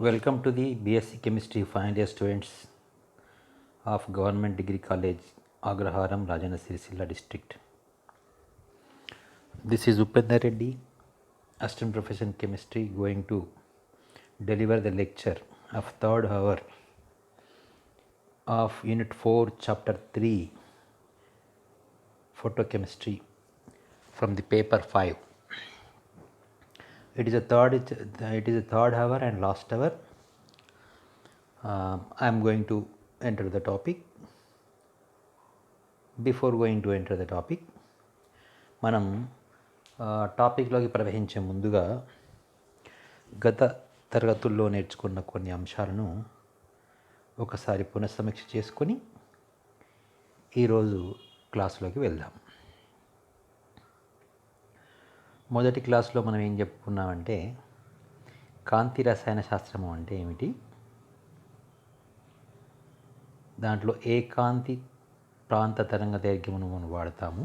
Welcome to the BSc Chemistry final year students of Government Degree College, Agraharam, Rajana Sirisilla District. This is Upendra Reddy, Assistant Professor in Chemistry, going to deliver the lecture of third hour of Unit 4, Chapter 3, Photochemistry, from the paper 5. It is a third hour and last hour. I am going to enter the topic. Before going to enter the topic, మనం టాపిక్లోకి ప్రవహించే ముందుగా గత తరగతుల్లో నేర్చుకున్న కొన్ని అంశాలను ఒకసారి పునఃసమీక్ష చేసుకొని ఈరోజు క్లాసులోకి వెళ్దాం. మొదటి క్లాసులో మనం ఏం చెప్పుకున్నామంటే కాంతి రసాయన శాస్త్రము అంటే ఏమిటి, దాంట్లో ఏ కాంతి ప్రాంత తరంగ దైర్ఘ్యమును మనం వాడతాము,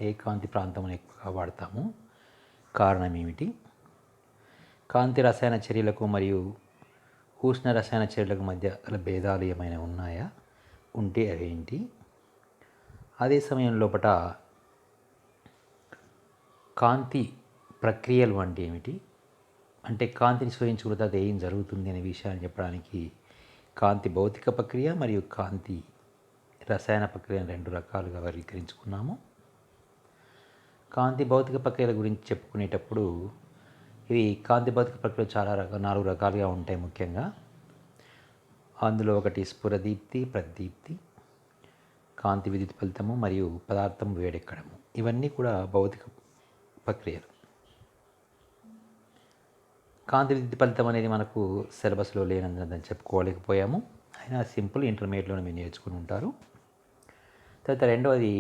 ఏ కాంతి ప్రాంతమును ఎక్కువగా వాడతాము, కారణం ఏమిటి, కాంతి రసాయన చర్యలకు మరియు ఉష్ణ రసాయన చర్యలకు మధ్య గల భేదాలు ఏమైనా ఉన్నాయా, ఉంటే అవేంటి, అదే సమయం లోపల కాంతి ప్రక్రియలు అంటే ఏమిటి, అంటే కాంతిని సృష్టించుకున్న తర్వాత ఏం జరుగుతుంది అనే విషయాన్ని చెప్పడానికి కాంతి భౌతిక ప్రక్రియ మరియు కాంతి రసాయన ప్రక్రియ రెండు రకాలుగా వర్గీకరించుకున్నాము. కాంతి భౌతిక ప్రక్రియల గురించి చెప్పుకునేటప్పుడు ఇవి కాంతి భౌతిక ప్రక్రియలు నాలుగు రకాలుగా ఉంటాయి. ముఖ్యంగా అందులో ఒకటి స్ఫురదీప్తి, ప్రదీప్తి, కాంతి విద్యుత్ ఫలితము మరియు పదార్థం వేడెక్కడము. ఇవన్నీ కూడా భౌతిక ప్రక్రియలు. కాంతి విద్యుత్ ఫలితం అనేది మనకు సిలబస్లో లేనందున దాన్ని చెప్పుకోలేకపోయాము. అయినా సింపుల్ ఇంటర్మీడియట్లోనే మీరు నేర్చుకుని ఉంటారు. తర్వాత రెండవది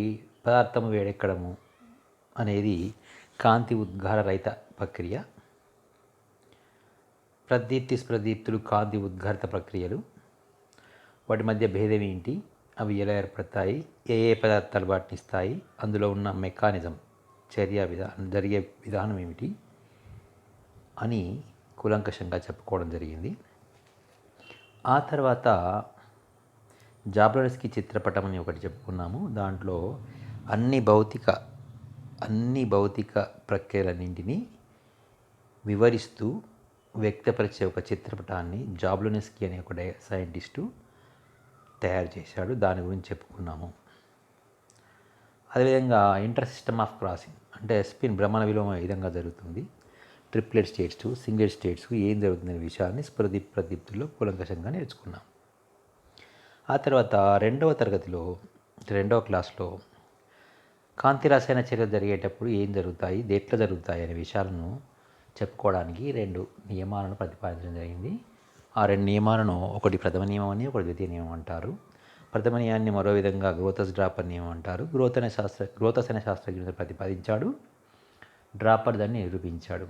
పదార్థము వేడెక్కడము అనేది కాంతి ఉద్గార రహిత ప్రక్రియ. ప్రదీప్తి, స్ఫురదీప్తులు కాంతి ఉద్గారిత ప్రక్రియలు. వాటి మధ్య భేదం ఏంటి, అవి ఎలా ఏర్పడతాయి, ఏ ఏ పదార్థాలు వాటిని ఇస్తాయి, అందులో ఉన్న మెకానిజం జరిగే విధానం ఏమిటి అని కూలంకషంగా చెప్పుకోవడం జరిగింది. ఆ తర్వాత జాబ్లోవస్కీ చిత్రపటం అని ఒకటి చెప్పుకున్నాము. దాంట్లో అన్ని భౌతిక ప్రక్రియలన్నింటినీ వివరిస్తూ వ్యక్తపరిచే ఒక చిత్రపటాన్ని జాబ్లోవస్కీ అనే ఒక సైంటిస్టు తయారు చేశాడు. దాని గురించి చెప్పుకున్నాము. అదేవిధంగా ఇంటర్ సిస్టమ్ ఆఫ్ క్రాసింగ్ అంటే స్పిన్ భ్రమణ విలోమం ఏ విధంగా జరుగుతుంది, ట్రిప్లెట్ స్టేట్స్, సింగిల్ స్టేట్స్ ఏం జరుగుతుందనే విషయాన్ని ప్రదీప్తుల్లో కూలంకషంగా నేర్చుకున్నాం. ఆ తర్వాత రెండవ క్లాస్లో కాంతి రసాయన చర్యలు జరిగేటప్పుడు ఏం జరుగుతాయి, ఎట్లా జరుగుతాయి అనే విషయాలను చెప్పుకోవడానికి రెండు నియమాలను ప్రతిపాదించడం జరిగింది. ఆ రెండు నియమాలను ఒకటి ప్రథమ నియమం అని, ఒకటి ద్వితీయ నియమం అంటారు. ప్రథమ నియమాన్ని మరో విధంగా గ్రోతస్ డ్రాపర్ నియమం అంటారు. గ్రోతస్ అనే శాస్త్రజ్ఞుడు ప్రతిపాదించాడు, డ్రాపర్ దాన్ని నిరూపించాడు.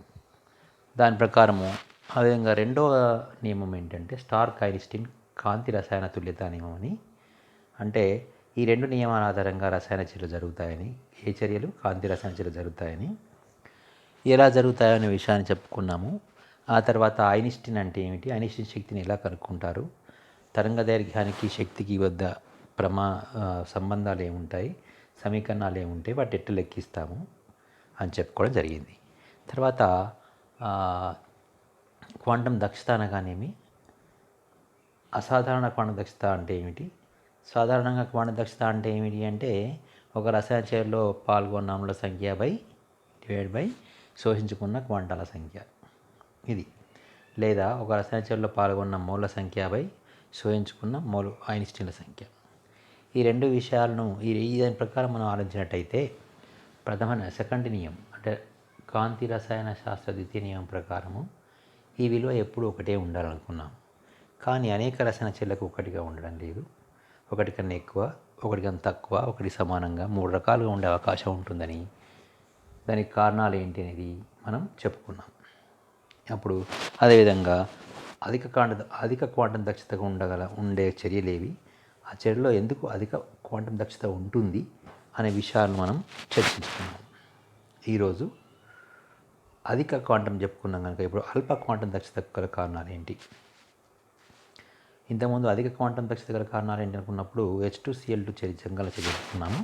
దాని ప్రకారము ఆ విధంగా రెండవ నియమం ఏంటంటే స్టార్క్ ఐన్స్టీన్ కాంతి రసాయన తుల్యత నియమం అని. అంటే ఈ రెండు నియమాల ఆధారంగా రసాయన చర్యలు జరుగుతాయని, ఏ చర్యలు కాంతి రసాయన చర్యలు జరుగుతాయని, ఎలా జరుగుతాయో అనే విషయాన్ని చెప్పుకున్నాము. ఆ తర్వాత ఐన్స్టీన్ అంటే ఏమిటి, ఐన్స్టీన్ శక్తిని ఎలా కనుక్కుంటారు, తరంగ దైర్ఘ్యానికి శక్తికి వద్ద సంబంధాలు ఏముంటాయి, సమీకరణాలు ఏముంటాయి, వాటి ఎట్లా లెక్కిస్తాము అని చెప్పుకోవడం జరిగింది. తర్వాత క్వాంటం దక్షత అనగానేమి, అసాధారణ క్వాంటం దక్షత అంటే ఏమిటి, సాధారణంగా క్వాంటం దక్షత అంటే ఏమిటి అంటే ఒక రసాయన చర్యలో పాల్గొన్న అణువుల సంఖ్య డివైడ్ బై శోషించుకున్న క్వాంటాల సంఖ్య ఇది, లేదా ఒక రసాయన చర్యలో పాల్గొన్న మోల్ల సంఖ్య బై శోషించుకున్న ఐన్స్టీన్ల సంఖ్య. ఈ రెండు విషయాలను దాని ప్రకారం మనం ఆలోచించినట్టయితే సెకండ్ నియమం అంటే కాంతి రసాయన శాస్త్ర ద్వితీయ నియమం ప్రకారము ఈ విలువ ఎప్పుడూ ఒకటే ఉండాలనుకున్నాం. కానీ అనేక రసాయన చర్యలకు ఒకటిగా ఉండడం లేదు. ఒకటి కన్నా ఎక్కువ, ఒకటి కన్నా తక్కువ, ఒకటి సమానంగా, మూడు రకాలుగా ఉండే అవకాశం ఉంటుందని, దానికి కారణాలు ఏంటి అనేది మనం చెప్పుకున్నాం. అప్పుడు అదేవిధంగా అధిక క్వాంటం దక్షతగా ఉండే చర్యలేవి, ఆ చర్యలో ఎందుకు అధిక క్వాంటం దక్షత ఉంటుంది అనే విషయాలను మనం చర్చించుకున్నాం. ఈరోజు అధిక క్వాంటం చెప్పుకున్నాం కనుక ఇప్పుడు అల్ప క్వాంటం దక్షత గల కారణాలు ఏంటి? ఇంతకుముందు అధిక క్వాంటం దక్షత గల కారణాలు ఏంటి అనుకున్నప్పుడు H2Cl2 సంకలన చర్య చెప్పుకున్నాము.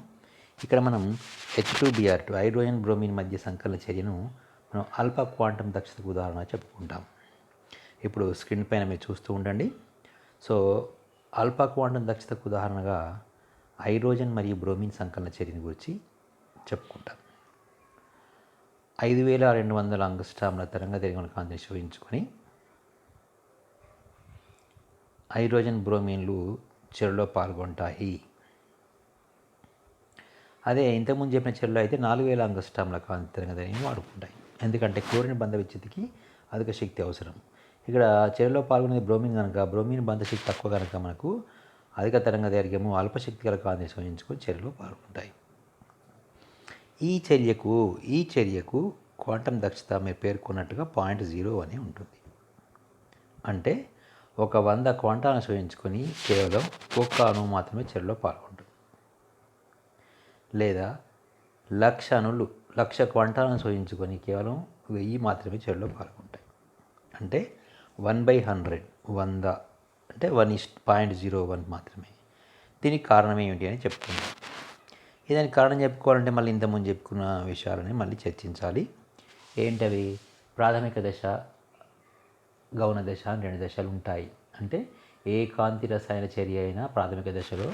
ఇక్కడ మనం H2Br2 హైడ్రోజన్ బ్రోమిన్ మధ్య సంకలన చర్యను మనం అల్ప క్వాంటం దక్షతకు ఉదాహరణ చెప్పుకుంటాం. ఇప్పుడు స్క్రీన్ పైన మీరు చూస్తూ ఉండండి. సో అల్ప క్వాంటం దక్షతకు ఉదాహరణగా హైడ్రోజన్ మరియు బ్రోమిన్ సంకలన చర్యని గురించి చెప్పుకుంటాం. 5200 యాంగ్స్ట్రామ్ల తరంగదైర్ఘ్యంలో కాంతిని శోధించుకొని హైడ్రోజన్ బ్రోమిన్లు చర్యలో పాల్గొంటాయి. అదే ఇంతకుముందు చెప్పిన చర్యలో అయితే 4000 యాంగ్స్ట్రామ్ల కాంతి తరంగదైర్ఘ్యం వాడుకుంటాయి. ఎందుకంటే క్లోరిన్ బంధ విచ్ఛితికి అధిక శక్తి అవసరం. ఇక్కడ చర్యలో పాల్గొనేది బ్రోమిన్ కనుక బ్రోమిన్ బంధ శక్తి తక్కువ కనుక మనకు అధిక తరంగదైర్ఘ్యము అల్పశక్తి గల కాంతిని శోధించుకొని చర్యలో పాల్గొంటాయి. ఈ చర్యకు క్వాంటం దక్షత మీరు పేర్కొన్నట్టుగా 0.0 అని ఉంటుంది. అంటే 100 క్వాంటాలను శోధించుకొని కేవలం 1 అణువు మాత్రమే చర్యలో పాల్గొంటుంది. లేదా 1,00,000 క్వాంటాలను శోధించుకొని కేవలం 1000 మాత్రమే చర్యలో పాల్గొంటాయి. అంటే 1/100 100 అంటే 1:0.01 మాత్రమే. దీనికి కారణం ఏమిటి అని చెప్పుకుందాం. దానికి కారణం చెప్పుకోవాలంటే మళ్ళీ ఇంతకుముందు చెప్పుకున్న విషయాలని మళ్ళీ చర్చించాలి. ఏంటవి? ప్రాథమిక దశ, గౌణ దశ అని 2 దశలు ఉంటాయి. అంటే ఏ కాంతి రసాయన చర్య అయినా ప్రాథమిక దశలో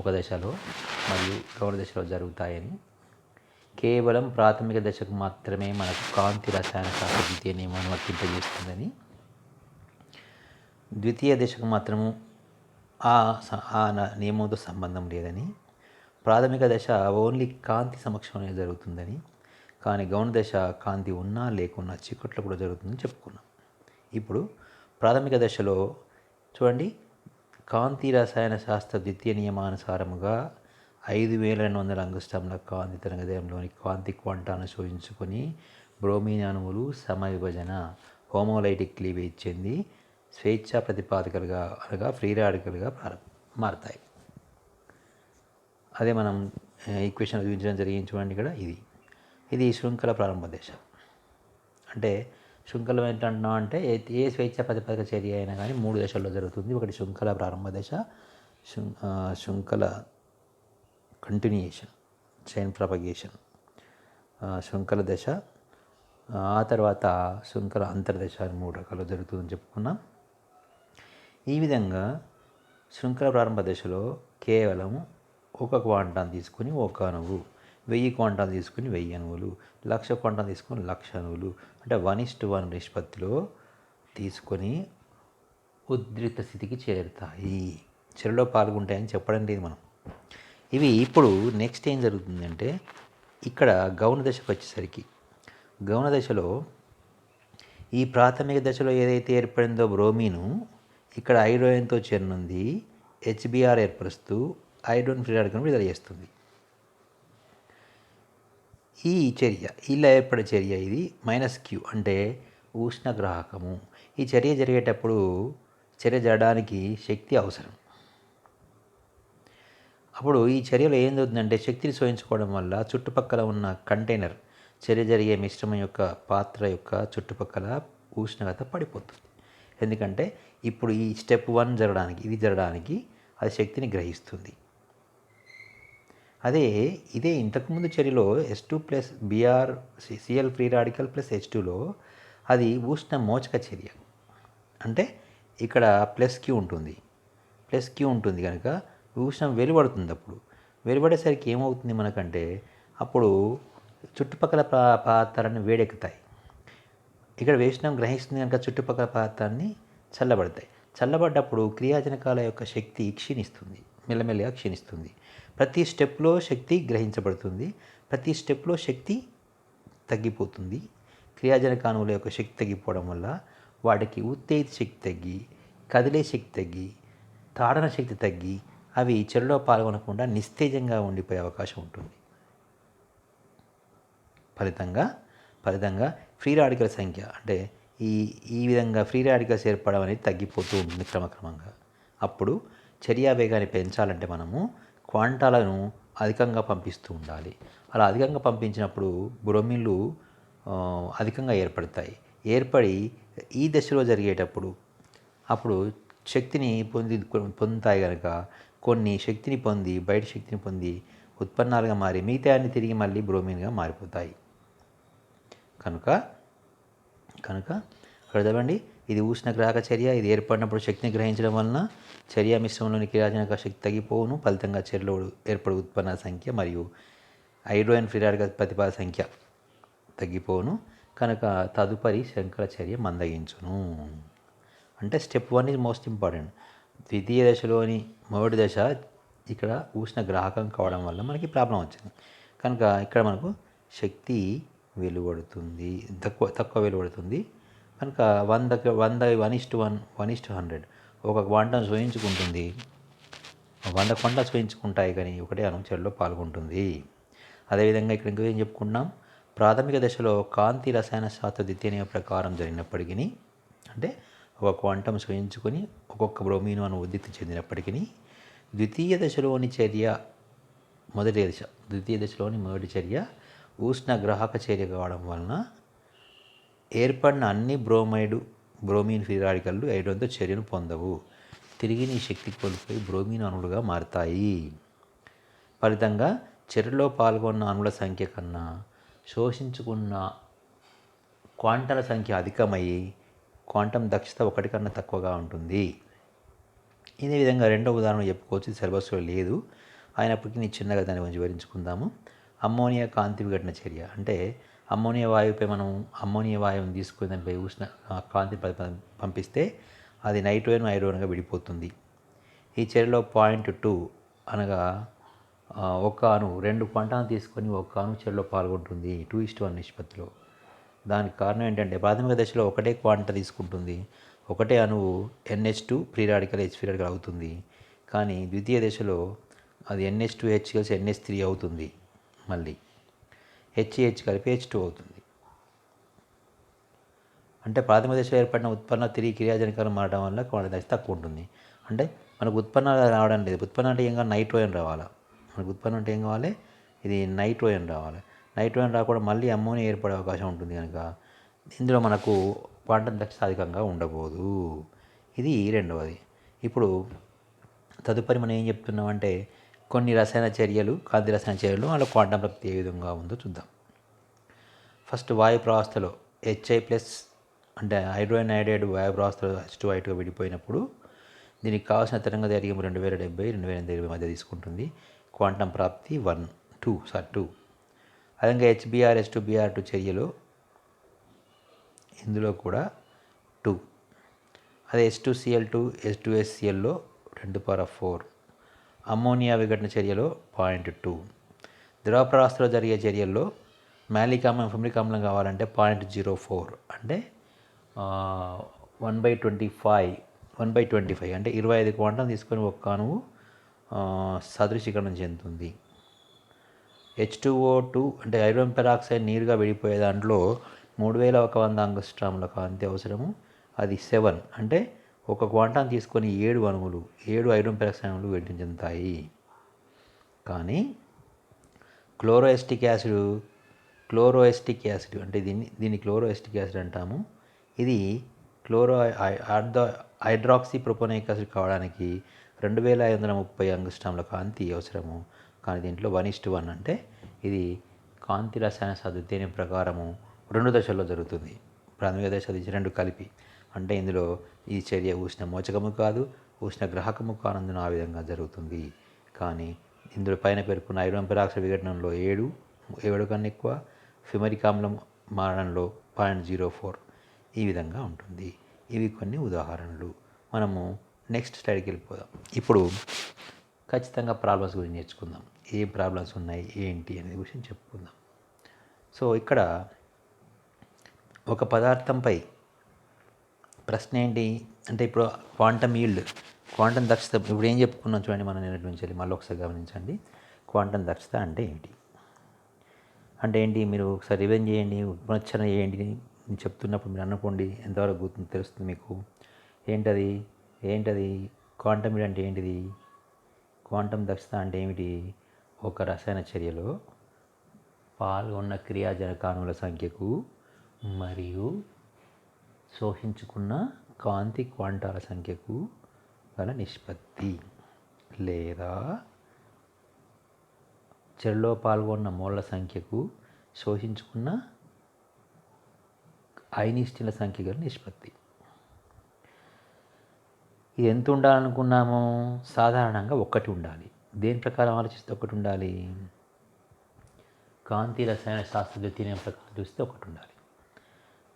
ఒక దశలో మరియు గౌణ దశలో జరుగుతాయని, కేవలం ప్రాథమిక దశకు మాత్రమే మనకు కాంతి రసాయన శాస్త్ర ద్వితీయ నియమాన్ని వర్తింపజేస్తుందని, ద్వితీయ దశకు మాత్రము ఆ నియమంతో సంబంధం లేదని, ప్రాథమిక దశ ఓన్లీ కాంతి సమక్షంలో జరుగుతుందని, కానీ గౌణ దశ కాంతి ఉన్నా లేకున్నా చీకట్లో కూడా జరుగుతుందని చెప్పుకున్నాం. ఇప్పుడు ప్రాథమిక దశలో చూడండి, కాంతి రసాయన శాస్త్ర ద్వితీయ నియమానుసారముగా 5200 యాంగ్స్ట్రామ్ల కాంతి తరంగదైర్ఘ్యంలోని కాంతి క్వాంటాలను శోధించుకొని బ్రోమిన్ అణువులు సమవిభజన హోమోలైటిక్ క్లీవేజ్ చెంది స్వేచ్ఛా ప్రతిపాదకలుగా అనగా ఫ్రీ రాడికల్గా మారుతాయి. అదే మనం ఈక్వేషన్ చూపించడం జరిగింది చూడండి. ఇక్కడ ఇది శృంఖల ప్రారంభ దశ. అంటే శృంఖలం ఏంటంటున్నాం అంటే ఏ స్వేచ్ఛ ప్రతిపాదక చర్య అయినా కానీ 3 దశల్లో జరుగుతుంది. ఒకటి శృంఖల ప్రారంభ దశ, శృంఖల కంటిన్యూయేషన్ చైన్ ప్రపగేషన్, శృంఖల దశ, ఆ తర్వాత శృంఖల అంతర్దశ అని 3 రకాలు జరుగుతుందని చెప్పుకున్నాం. ఈ విధంగా శృంఖల ప్రారంభ దశలో కేవలం 1 క్వాంటాన్ని తీసుకుని 1 అణువు, 1000 క్వాంటాలు తీసుకుని 1000 అణువులు, 1,00,000 క్వాంటాలు తీసుకుని 1,00,000 అణువులు అంటే 1:1 నిష్పత్తిలో తీసుకొని ఉద్రిక్త స్థితికి చేరుతాయి, చర్యలో పాల్గొంటాయని చెప్పడం లేదు మనం. ఇవి ఇప్పుడు నెక్స్ట్ ఏం జరుగుతుందంటే, ఇక్కడ గౌణ దశకు వచ్చేసరికి గౌణ దశలో ఈ ప్రాథమిక దశలో ఏదైతే ఏర్పడిందో బ్రోమీను ఇక్కడ హైడ్రోజన్తో చేరనుంది, HBr ఏర్పరుస్తూ హైడ్రోజన్ ఫ్రీ రాడికల్ను విడుదల చేస్తుంది. ఈ చర్య ఇలా ఏర్పడే చర్య ఇది -Q అంటే ఉష్ణగ్రాహకము. ఈ చర్య జరిగేటప్పుడు చర్య జరగడానికి శక్తి అవసరం. అప్పుడు ఈ చర్యలో ఏం జరుగుతుందంటే, శక్తిని శోధించుకోవడం వల్ల చుట్టుపక్కల ఉన్న కంటైనర్ చర్య జరిగే మిశ్రమం యొక్క పాత్ర యొక్క చుట్టుపక్కల ఉష్ణోగ్రత పడిపోతుంది. ఎందుకంటే ఇప్పుడు ఈ స్టెప్ 1 జరగడానికి అది శక్తిని గ్రహిస్తుంది. ఇదే ఇంతకుముందు చర్యలో H2+Br ఫ్రీ రాడికల్ +H2లో అది ఉష్ణ మోచక చర్య. అంటే ఇక్కడ +Q ఉంటుంది కనుక ఉష్ణం వెలువడుతుంది. అప్పుడు వెలువడేసరికి ఏమవుతుంది మనకంటే, అప్పుడు చుట్టుపక్కల పదార్థాలన్నీ వేడెక్కుతాయి. ఇక్కడ ఉష్ణం గ్రహిస్తుంది కనుక చుట్టుపక్కల పదార్థాన్ని చల్లబడతాయి. చల్లబడ్డప్పుడు క్రియాజనకాల యొక్క శక్తి మెల్లమెల్లగా క్షీణిస్తుంది. ప్రతి స్టెప్లో శక్తి గ్రహించబడుతుంది, ప్రతి స్టెప్లో శక్తి తగ్గిపోతుంది. క్రియాజనక అణువుల యొక్క శక్తి తగ్గిపోవడం వల్ల వాటికి ఉత్తేజిత శక్తి తగ్గి, కదిలే శక్తి తగ్గి, తాడన శక్తి తగ్గి అవి చర్యలో పాల్గొనకుండా నిస్తేజంగా ఉండిపోయే అవకాశం ఉంటుంది. ఫలితంగా ఫ్రీ రాడికల్ సంఖ్య అంటే ఈ విధంగా ఫ్రీ రాడికల్స్ ఏర్పడడం అనేది తగ్గిపోతూ ఉంటుంది క్రమక్రమంగా. అప్పుడు చర్యా వేగాన్ని పెంచాలంటే మనము క్వాంటాలను అధికంగా పంపిస్తూ ఉండాలి. అలా అధికంగా పంపించినప్పుడు బ్రోమిన్లు అధికంగా ఏర్పడతాయి. ఏర్పడి ఈ దశలో జరిగేటప్పుడు అప్పుడు శక్తిని పొందుతాయి కనుక కొన్ని శక్తిని పొంది బయట శక్తిని పొంది ఉత్పన్నాలుగా మారి మిగతా అన్ని తిరిగి మళ్ళీ బ్రోమిన్గా మారిపోతాయి. కనుక ఇక్కడ చదవండి, ఇది ఉష్ణగ్రాహక చర్య. ఇది ఏర్పడినప్పుడు శక్తిని గ్రహించడం వలన చర్య మిశ్రమంలోని క్రియాజనక శక్తి తగ్గిపోవును. ఫలితంగా చర్యలో ఏర్పడే ఉత్పన్నాల సంఖ్య మరియు హైడ్రోజన్ ఫ్లోరైడ్ ప్రతిపాద సంఖ్య తగ్గిపోవును. కనుక తదుపరి శంకర చర్య మందగించును. అంటే స్టెప్ 1 ఈజ్ మోస్ట్ ఇంపార్టెంట్. ద్వితీయ దశలోని మొదటి దశ ఇక్కడ ఉష్ణగ్రాహకం కావడం వల్ల మనకి ప్రాబ్లం వచ్చింది. కనుక ఇక్కడ మనకు శక్తి వెలువడుతుంది, తక్కువ వెలువడుతుంది. కనుక 1:1 ఒక క్వాంటం సూచించుకుంటుంది. 100 క్వాంటాలు సూచించుకుంటాయి కానీ ఒకటే అణువు చర్యలో పాల్గొంటుంది. అదేవిధంగా ఇక్కడ ఇంకో ఏం చెప్పుకున్నాం, ప్రాథమిక దశలో కాంతి రసాయన శాస్త్ర ద్వితీయ నియమ ప్రకారం జరిగినప్పటికీ, అంటే ఒక క్వాంటం సూచించుకొని ఒక్కొక్క బ్రోమీను అణువు ఉద్దిక్తి చెందినప్పటికీ ద్వితీయ దశలోని మొదటి చర్య ఉష్ణగ్రాహక చర్య కావడం వలన ఏర్పడిన అన్ని బ్రోమిన్ ఫ్రీ రాడికల్లు హైడ్రోజన్తో చర్యను పొందవు. తిరిగి నీ శక్తి కోల్పోయి బ్రోమిన్ అణువులుగా మారుతాయి. ఫలితంగా చర్యలో పాల్గొన్న అణువుల సంఖ్య కన్నా శోషించుకున్న క్వాంటాల సంఖ్య అధికమయ్యి క్వాంటం దక్షత 1 కన్నా తక్కువగా ఉంటుంది. ఇదే విధంగా రెండో ఉదాహరణ చెప్పుకోవచ్చు. సిలబస్లో లేదు, అయినప్పటికీ నేను చిన్నగా దాని గురించి వివరించుకుందాము. అమ్మోనియా కాంతి విఘటన చర్య. అంటే అమ్మోనియా వాయువుపై మనం అమ్మోనియా వాయువుని తీసుకుని దానిపై కాంతి పంపిస్తే అది నైట్రోజన్ హైడ్రోజన్గా విడిపోతుంది. ఈ చర్యలో పాయింట్ 2 అనగా ఒక అణువు 2 క్వాంటాలను తీసుకొని ఒక అణువు చర్యలో పాల్గొంటుంది 2:1 నిష్పత్తిలో. దానికి కారణం ఏంటంటే ప్రాథమిక దశలో ఒకటే క్వాంటా తీసుకుంటుంది, ఒకటే అణువు NH2 free radical H free radical అవుతుంది. కానీ ద్వితీయ దశలో అది NH2H కలిసి NH3 అవుతుంది, మళ్ళీ HH కలిపి H2 అవుతుంది. అంటే ప్రాథమిక దశలో ఏర్పడిన ఉత్పన్న తిరిగి క్రియాజనకాలు మారడం వల్ల క్వాంటం దశ తక్కువ ఉంటుంది. అంటే మనకు ఉత్పన్నాలు రావడం లేదు. ఉత్పన్నం అంటే ఏం కావాలి, నైట్రోజన్ రావాలి. మనకు ఉత్పన్నం అంటే ఏం కావాలి, ఇది నైట్రోజన్ రావాలి. నైట్రోజన్ రాకుండా మళ్ళీ అమ్మోనియా ఏర్పడే అవకాశం ఉంటుంది. కనుక ఇందులో మనకు క్వాంటం దక్షత అధికంగా ఉండబోదు. ఇది రెండవది. ఇప్పుడు తదుపరి మనం ఏం చెప్తున్నామంటే కొన్ని రసాయన చర్యలు, కాంతి రసాయన చర్యలు వాళ్ళ క్వాంటం ప్రకృతి ఏ విధంగా ఉందో చూద్దాం. ఫస్ట్ వాయు ప్రవాస్థలో HI+ అంటే హైడ్రోజన్ అయోడైడ్ వాయు ప్రవాస్థలో H2O2గా విడిపోయినప్పుడు దీనికి కావాల్సిన తరంగ దైర్ఘ్యం 2070-2080 మధ్య తీసుకుంటుంది. క్వాంటం ప్రాప్తి 2. అదేవిధంగా HBr-H2Br2 చర్యలో ఇందులో కూడా 2. అదే H2Cl2 H2SClలో 10⁴. అమ్మోనియా విఘటన చర్యలో 0.2. ద్రవ ప్రవాస్థలో జరిగే చర్యల్లో మ్యాలిక్ ఆమ్లం ఫెమిలిక్ ఆమ్లం కావాలంటే 0.04 అంటే 1/25 అంటే 25 క్వాంటం తీసుకొని ఒక్క అణువు సదృశీకరణం చెందుతుంది. H2O2 అంటే హైడ్రోజన్ పెరాక్సైడ్ నీరుగా విడిపోయే దాంట్లో 3100 ఆంగస్ట్రాముల కాంతి అవసరము. అది 7 అంటే ఒక క్వాంటం తీసుకొని 7 హైడ్రోజన్ పెరాక్సైడ్ అణువులు విఘటన చెందుతాయి. కానీ క్లోరోఎస్టిక్ యాసిడ్ అంటే దీన్ని క్లోరోఎస్టిక్ యాసిడ్ అంటాము. ఇది హైడ్రాక్సీ ప్రొపనోయిక్ యాసిడ్ కావడానికి 2530 ఆంగస్ట్రాముల కాంతి అవసరము. కానీ దీంట్లో 1:1 అంటే ఇది కాంతి రసాయన సాద్వితీయం ప్రకారము 2 దశల్లో జరుగుతుంది. ప్రాథమిక దశ 2 కలిపి. అంటే ఇందులో ఈ చర్య ఉష్ణ మోచకము కాదు, ఉష్ణ గ్రాహకము కానందున ఆ విధంగా జరుగుతుంది. కానీ ఇందులో పైన పేర్కొన్న హైడ్రోజన్ పెరాక్సైడ్ విఘటనంలో 7 కన్నా ఎక్కువ, ఫెమిరిక్ ఆమ్లం మారడంలో 0.04 ఈ విధంగా ఉంటుంది. ఇవి కొన్ని ఉదాహరణలు. మనము నెక్స్ట్ స్లైడ్కి వెళ్ళిపోదాం. ఇప్పుడు ఖచ్చితంగా ప్రాబ్లమ్స్ గురించి నేర్చుకుందాం. ఏం ప్రాబ్లమ్స్ ఉన్నాయి ఏంటి అనే విషయం చెప్పుకుందాం. సో ఇక్కడ ఒక పదార్థంపై ప్రశ్న ఏంటి అంటే ఇప్పుడు క్వాంటం దక్షత ఇప్పుడు ఏం చెప్పుకున్నాం చూడండి. మనం నిన్నటి నుంచి మళ్ళీ ఒకసారి గమనించండి. క్వాంటం దక్షత అంటే ఏంటి మీరు ఒకసారి రివైండ్ చేయండి, పునశ్చరణ చేయండి. నేను చెప్తున్నప్పుడు మీరు అనుకోండి, ఎంతవరకు గుర్తు తెలుస్తుంది మీకు. ఏంటది క్వాంటం అంటే ఏంటిది? క్వాంటం దక్షత అంటే ఏమిటి? ఒక రసాయన చర్యలో పాల్గొన్న క్రియాజనక అణువుల సంఖ్యకు మరియు శోషించుకున్న కాంతి క్వాంటాల సంఖ్యకు గల నిష్పత్తి, లేదా చెరలో పాల్గొన్న మోళ్ల సంఖ్యకు శోషించుకున్న అయనిస్టుల సంఖ్య గల నిష్పత్తి. ఇది ఎంత ఉండాలనుకున్నామో సాధారణంగా 1 ఉండాలి. దేని ప్రకారం ఆలోచిస్తే 1 ఉండాలి? కాంతి రసాయన శాస్త్ర ద్వితీయం ప్రకారం చూస్తే 1 ఉండాలి.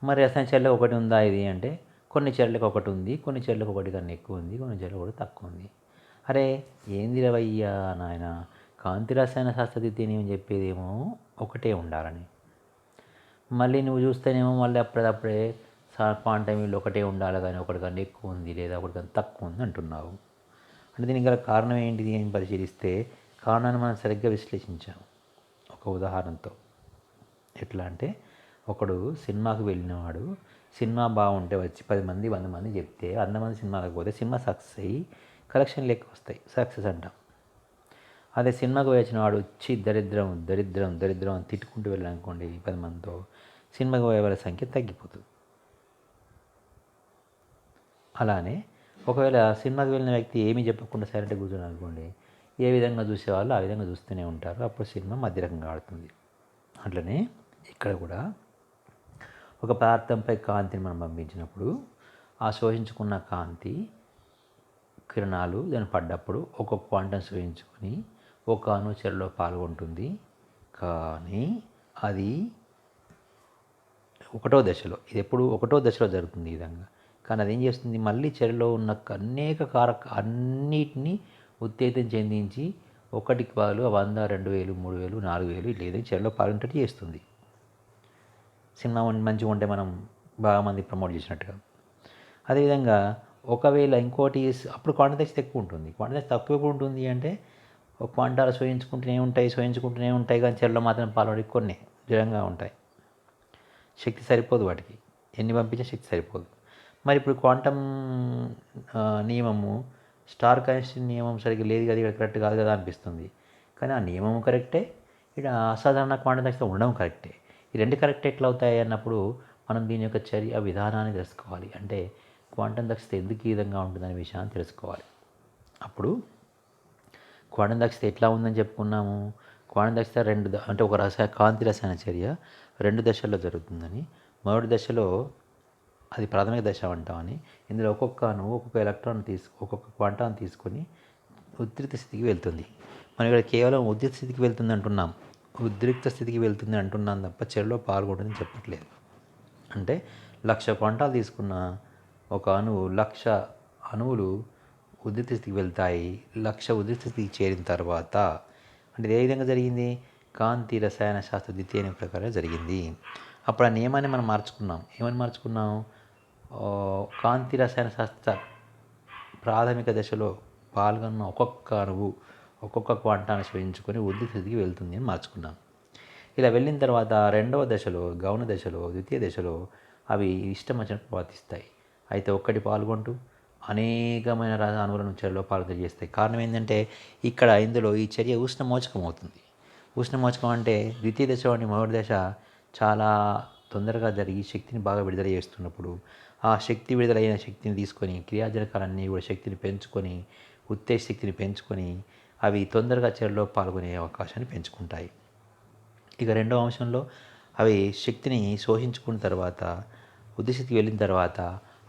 మరి రసాయన చర్యలో 1 ఉందా ఇది అంటే, కొన్ని చర్యలకు 1 ఉంది, కొన్ని చర్యలకు 1 కన్నా ఎక్కువ ఉంది, కొన్ని చర్యలకు 1 తక్కువ ఉంది. అరే ఏంది రవయ్యా నాయన, కాంతి రసాయన శాస్త్ర ద్వితీయం చెప్పేదేమో 1 ఉండాలని, మళ్ళీ నువ్వు చూస్తేనేమో మళ్ళీ అప్పుడప్పుడే క్వాంటం వీళ్ళు 1 ఉండాలి కానీ 1 కన్నా ఎక్కువ ఉంది లేదా 1 కన్నా తక్కువ ఉంది అంటున్నావు. అంటే దీనికి గల కారణం ఏంటిది అని పరిశీలిస్తే కారణాన్ని మనం సరిగ్గా విశ్లేషించాము ఒక ఉదాహరణతో. ఎట్లా అంటే, ఒకడు సినిమాకు వెళ్ళినవాడు సినిమా బాగుంటే వచ్చి 10 మంది 100 మంది చెప్తే 100 మంది సినిమాలకు పోతే సినిమా సక్సెస్ అయ్యి కలెక్షన్లు ఎక్కువ వస్తాయి, సక్సెస్ అంటాం. అదే సినిమాకు వచ్చిన వాడు వచ్చి దరిద్రం దరిద్రం దరిద్రం అని తిట్టుకుంటూ వెళ్ళాలనుకోండి 10 మందితో, సినిమాకు పోయే వాళ్ళ సంఖ్య తగ్గిపోతుంది. అలానే ఒకవేళ సినిమాకి వెళ్ళిన వ్యక్తి ఏమీ చెప్పకుండా సైలెంట్గా కూర్చొని అనుకోండి, ఏ విధంగా చూసేవాళ్ళు ఆ విధంగా చూస్తూనే ఉంటారు, అప్పుడు సినిమా మధ్యరకంగా ఆడుతుంది. అట్లనే ఇక్కడ కూడా ఒక పదార్థంపై కాంతిని మనం పంపించినప్పుడు ఆ శోషించుకున్న కాంతి కిరణాలు దాన్ని పడ్డప్పుడు ఒక్కొక్క క్వాంటం శోషించుకొని ఒక అణు చర్యలో పాల్గొంటుంది. కానీ అది 1వ దశలో, ఇది ఎప్పుడు 1వ దశలో జరుగుతుంది ఈ విధంగా. కానీ అది ఏం చేస్తుంది, మళ్ళీ చర్యలో ఉన్న అనేక అన్నిటినీ ఉత్తేజం చెందించి 1కి వాళ్ళు 100, 2000, 3000, 4000 లేదా చర్యలో పాల్గొంటే చేస్తుంది. సినిమా మంచిగా ఉంటే మనం బాగా మంది ప్రమోట్ చేసినట్టుగా. అదేవిధంగా ఒకవేళ ఇంకోటి అప్పుడు క్వాంటం దక్షత ఎక్కువ ఉంటుంది. క్వాంటం దక్షత తక్కువ ఎప్పుడు ఉంటుంది అంటే, ఒక క్వాంటాలు శోషించుకుంటూనే ఉంటాయి కానీ చర్యలో మాత్రం పాల్గొని కొన్ని దృఢంగా ఉంటాయి. శక్తి సరిపోదు వాటికి, ఎన్ని పంపించే శక్తి సరిపోదు. మరి ఇప్పుడు క్వాంటం నియమము, స్టార్క్ ఐన్స్టీన్ నియమం సరిగ్గా లేదు కదా, ఇక్కడ కరెక్ట్ కాదు కదా అనిపిస్తుంది. కానీ ఆ నియమం కరెక్టే, ఇక్కడ అసాధారణ క్వాంటం దక్షత ఉండడం కరెక్టే. ఈ 2 కరెక్ట్ ఎట్లా అవుతాయి అన్నప్పుడు మనం దీని యొక్క చర్య విధానాన్ని తెలుసుకోవాలి. అంటే క్వాంటం దక్షత ఎందుకు ఈ విధంగా ఉంటుందనే విషయాన్ని తెలుసుకోవాలి. అప్పుడు క్వాంటం దక్షత ఎట్లా ఉందని చెప్పుకున్నాము. క్వాంటం దక్షత అంటే ఒక కాంతి రసాయన చర్య 2 దశల్లో జరుగుతుందని, మొదటి దశలో అది ప్రాథమిక దశ అంటామని, ఇందులో ఒక్కొక్క అణువు ఒక్కొక్క ఎలక్ట్రాన్ ఒక్కొక్క క్వాంటాన్ని తీసుకొని ఉద్రిక్త స్థితికి వెళ్తుంది. మనం ఇక్కడ కేవలం ఉద్రిక్త స్థితికి వెళ్తుంది అంటున్నాం, ఉద్రిక్త స్థితికి వెళ్తుంది అంటున్నాం తప్ప చర్యలో పాల్గొంటుందని చెప్పట్లేదు. అంటే 1,00,000 క్వాంటాలు తీసుకున్న ఒక అణువు 1,00,000 అణువులు ఉద్రిక్త స్థితికి వెళ్తాయి. 1,00,000 ఉద్రిక్త స్థితికి చేరిన తర్వాత, అంటే ఏ విధంగా జరిగింది, కాంతి రసాయన శాస్త్ర ద్వితీయ ప్రకారం జరిగింది. అప్పుడు ఆ నియమాన్ని మనం మార్చుకున్నాం. ఏమని మార్చుకున్నాం, కాంతి రసాయన శాస్త్ర ప్రాథమిక దశలో పాల్గొన్న ఒక్కొక్క అణువు ఒక్కొక్క క్వాంటాన్ని శోషించుకొని ఉద్రిక్త స్థితికి వెళ్తుంది అని మార్చుకున్నాం. ఇలా వెళ్ళిన తర్వాత 2వ దశలో, గౌణ దశలో, ద్వితీయ దశలో అవి ఇష్టం వచ్చినట్టు ప్రవర్తిస్తాయి. అయితే ఒక్కటి పాల్గొంటూ అనేకమైన అణువులను చర్యలో పాల్గొన చేస్తాయి. కారణం ఏంటంటే, ఇందులో ఈ చర్య ఉష్ణమోచకం అవుతుంది. ఉష్ణమోచకం అంటే ద్వితీయ దశ వంటి మొదటి దశ చాలా తొందరగా జరిగి శక్తిని బాగా విడుదల చేస్తున్నప్పుడు, ఆ శక్తి విడుదలైన శక్తిని తీసుకొని క్రియాజనకాలన్నీ కూడా శక్తిని పెంచుకొని, ఉత్తేజ శక్తిని పెంచుకొని అవి తొందరగా చర్యలో పాల్గొనే అవకాశాన్ని పెంచుకుంటాయి. ఇక 2వ అంశంలో అవి శక్తిని శోషించుకున్న తర్వాత, ఉద్రిక్తస్థితికి వెళ్ళిన తర్వాత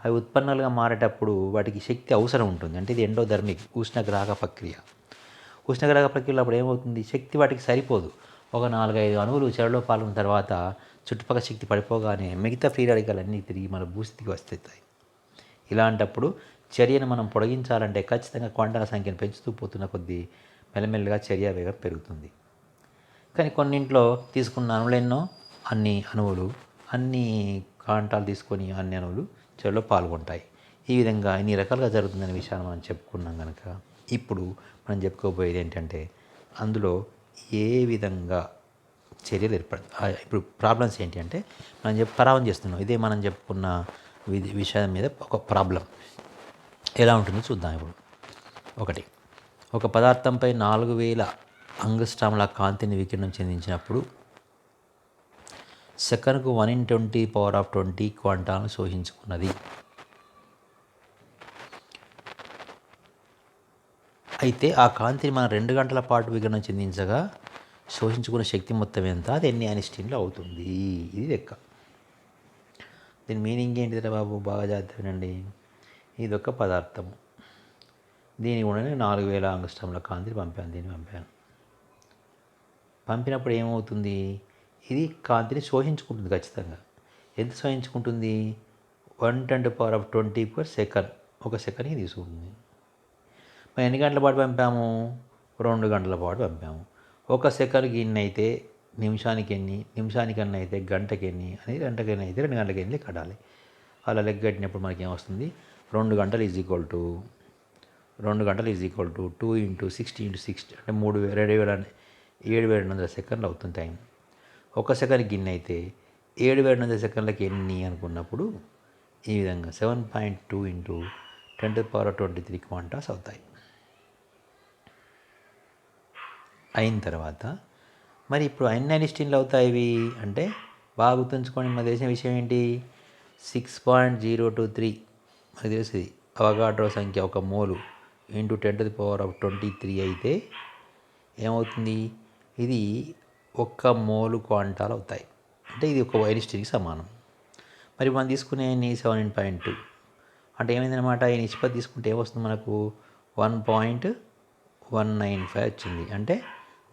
అవి ఉత్పన్నాలుగా మారేటప్పుడు వాటికి శక్తి అవసరం ఉంటుంది. అంటే ఇది ఎండోథర్మిక్ ఉష్ణగ్రాహక ప్రక్రియ. ఉష్ణగ్రాహక ప్రక్రియలో అప్పుడు ఏమవుతుంది, శక్తి వాటికి సరిపోదు. ఒక 4-5 అణువులు చర్యలో పాల్గొన్న తర్వాత చుట్టుపక్కల శక్తి పడిపోగానే మిగతా ఫ్రీ రాడికల్ అన్నీ తిరిగి మన భూస్థితికి వస్తాయి. ఇలాంటప్పుడు చర్యను మనం పొడిగించాలంటే ఖచ్చితంగా క్వాంటాల సంఖ్యను పెంచుతూ పోతున్న కొద్దీ మెల్లమెల్లగా చర్య వేగం పెరుగుతుంది. కానీ కొన్నింట్లో తీసుకున్న అణువులెన్నో, అన్ని క్వాంటాలు తీసుకొని అన్ని అణువులు చర్యలో పాల్గొంటాయి. ఈ విధంగా ఇన్ని రకాలుగా జరుగుతుందనే విషయాన్ని మనం చెప్పుకున్నాం కనుక, ఇప్పుడు మనం చెప్పుకోబోయేది ఏంటంటే, అందులో ఏ విధంగా చర్యలు ఏర్పడతాయి. ఇప్పుడు ప్రాబ్లమ్స్ ఏంటి అంటే, మనం పరావం చేస్తున్నాం. ఇదే మనం చెప్పుకున్న విషయం మీద ఒక ప్రాబ్లం ఎలా ఉంటుందో చూద్దాం. ఇప్పుడు ఒక పదార్థంపై 4000 యాంగ్స్ట్రామ్ల కాంతిని వికిరణం చెందించినప్పుడు సెకనుకు 1×10⁻20 క్వాంటాలను శోషించుకున్నది. అయితే ఆ కాంతిని మనం 2 గంటల పాటు వికిరణం చెందించగా శోషించుకున్న శక్తి మొత్తం ఎంత, అది ఎన్ని ఐన్స్టీన్లు అవుతుంది. ఇది లెక్క. దీని మీనింగ్ ఏంటిదిరా బాబు, బాగా జాగ్రత్త వినండి. ఇది ఒక పదార్థము, దీని కూడా 4000 ఆంగ్స్ట్రామ్ల కాంతిని పంపాను. పంపినప్పుడు ఏమవుతుంది, ఇది కాంతిని శోషించుకుంటుంది ఖచ్చితంగా. ఎంత శోషించుకుంటుంది, 1×10⁻20 ఒక సెకండ్కి తీసుకుంటుంది. మరి ఎన్ని గంటల పాటు పంపాము, 2 గంటల పాటు పంపాము. ఒక సెకండ్కి ఎన్ని అయితే నిమిషానికి ఎన్ని, నిమిషానికన్నా అయితే గంటకి ఎన్ని అనేది, గంటకన్నా అయితే 2 గంటలకి ఎన్ని కట్టాలి. అలా లెక్క కట్టినప్పుడు మనకి ఏమొస్తుంది, 2 గంటలు ఈజ్ ఈక్వల్ టు 2 × 60 అంటే 7,200 సెకండ్లు అవుతుంది టైం. ఒక సెకండ్కి ఇన్ని అయితే 7,200 సెకండ్లకి ఎన్ని అనుకున్నప్పుడు ఈ విధంగా 7.2 × 10⁻23 క్వాంటాస్ అవుతాయి. అయిన తర్వాత మరి ఇప్పుడు ఎన్ని ఐన్స్టీన్లు అవుతాయి ఇవి అంటే, బాగా గుర్తుంచుకోండి. మన తెలిసిన విషయం ఏంటి, 6.023 మనకు తెలుస్తుంది. అవగాడ్రో సంఖ్య ఒక మోలు × 10⁻23 అయితే ఏమవుతుంది, ఇది 1 మోలు క్వాంటాలు అవుతాయి. అంటే ఇది ఒక ఐన్స్టీన్కి సమానం. మరి మనం తీసుకునే 7.2 అంటే ఏమైందనమాట, ఈ నిష్పత్తి తీసుకుంటే ఏమొస్తుంది మనకు, 1.195 వచ్చింది. అంటే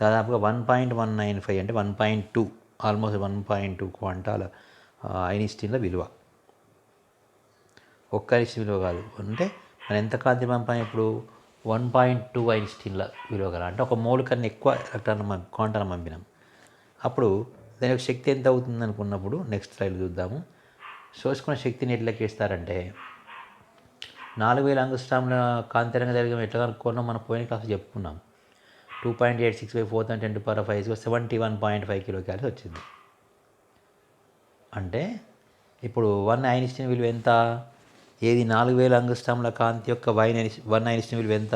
దాదాపుగా 1.195 అంటే 1.2 ఆల్మోస్ట్ 1.2 క్వాంటాల ఐన్స్టీన్ల విలువ. ఒక్క ఐన్స్టీన్ విలువ కాదు, అంటే మనం ఎంత కాంతి పంపాం ఇప్పుడు, 1.2 ఐన్స్టీన్ల విలువ గల, అంటే ఒక మోల్ కన్నా ఎక్కువ క్వాంటాలను పంపినాం. అప్పుడు దాని యొక్క శక్తి ఎంత అవుతుంది అనుకున్నప్పుడు నెక్స్ట్ స్లైడ్ చూద్దాము. శోషుకున్న శక్తిని ఎట్లా లెక్కిస్తారంటే, 4000 ఆంగ్స్ట్రామ్ల కాంతి తరంగ దైర్ఘ్యం ఎట్లా కనుక్కున్నాం మనం పోయిన క్లాస్ చెప్పుకున్నాం. 2.86/4 × 10⁻5 కిలో క్యాలరీస్ వచ్చింది. అంటే ఇప్పుడు 1 ఐన్స్టీన్ విలువ ఎంత, ఏది 4000 ఆంగ్స్ట్రామ్ల కాంతి యొక్క 1 ఐన్స్టీన్ విలువ ఎంత,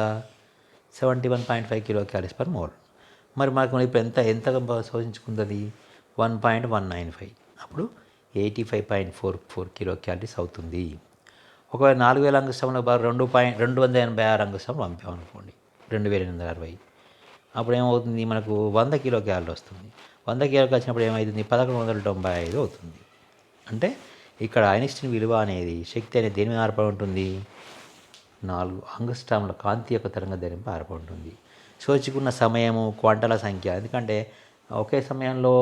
71.5 కిలో క్యాలరీస్ పర్ మోల్. మరి మనకు ఇప్పుడు ఎంత శోషించుకుంటుంది, 1.195. అప్పుడు 85.44 కిలో క్యాలరీస్ అవుతుంది. ఒకవేళ 4000 ఆంగ్స్ట్రామ్ల 286 ఆంగ్స్ట్రామ్లు పంపాం అనుకోండి, 2860. అప్పుడు ఏమవుతుంది, మనకు 100 కిలో క్యాలరీలు వస్తుంది. 100 కిలోకి వచ్చినప్పుడు ఏమవుతుంది, 1195 అవుతుంది. అంటే ఇక్కడ ఐన్స్టీన్ విలువ అనేది, శక్తి అనేది దేని మీద ఆధారపడి ఉంటుంది, 4 ఆంగ్స్ట్రామ్ల కాంతి యొక్క తరంగ దైర్ఘ్యంపై ఆధారపడి ఉంటుంది. శోషించుకున్న సమయము, క్వాంటాల సంఖ్య, ఎందుకంటే ఒకే సమయంలో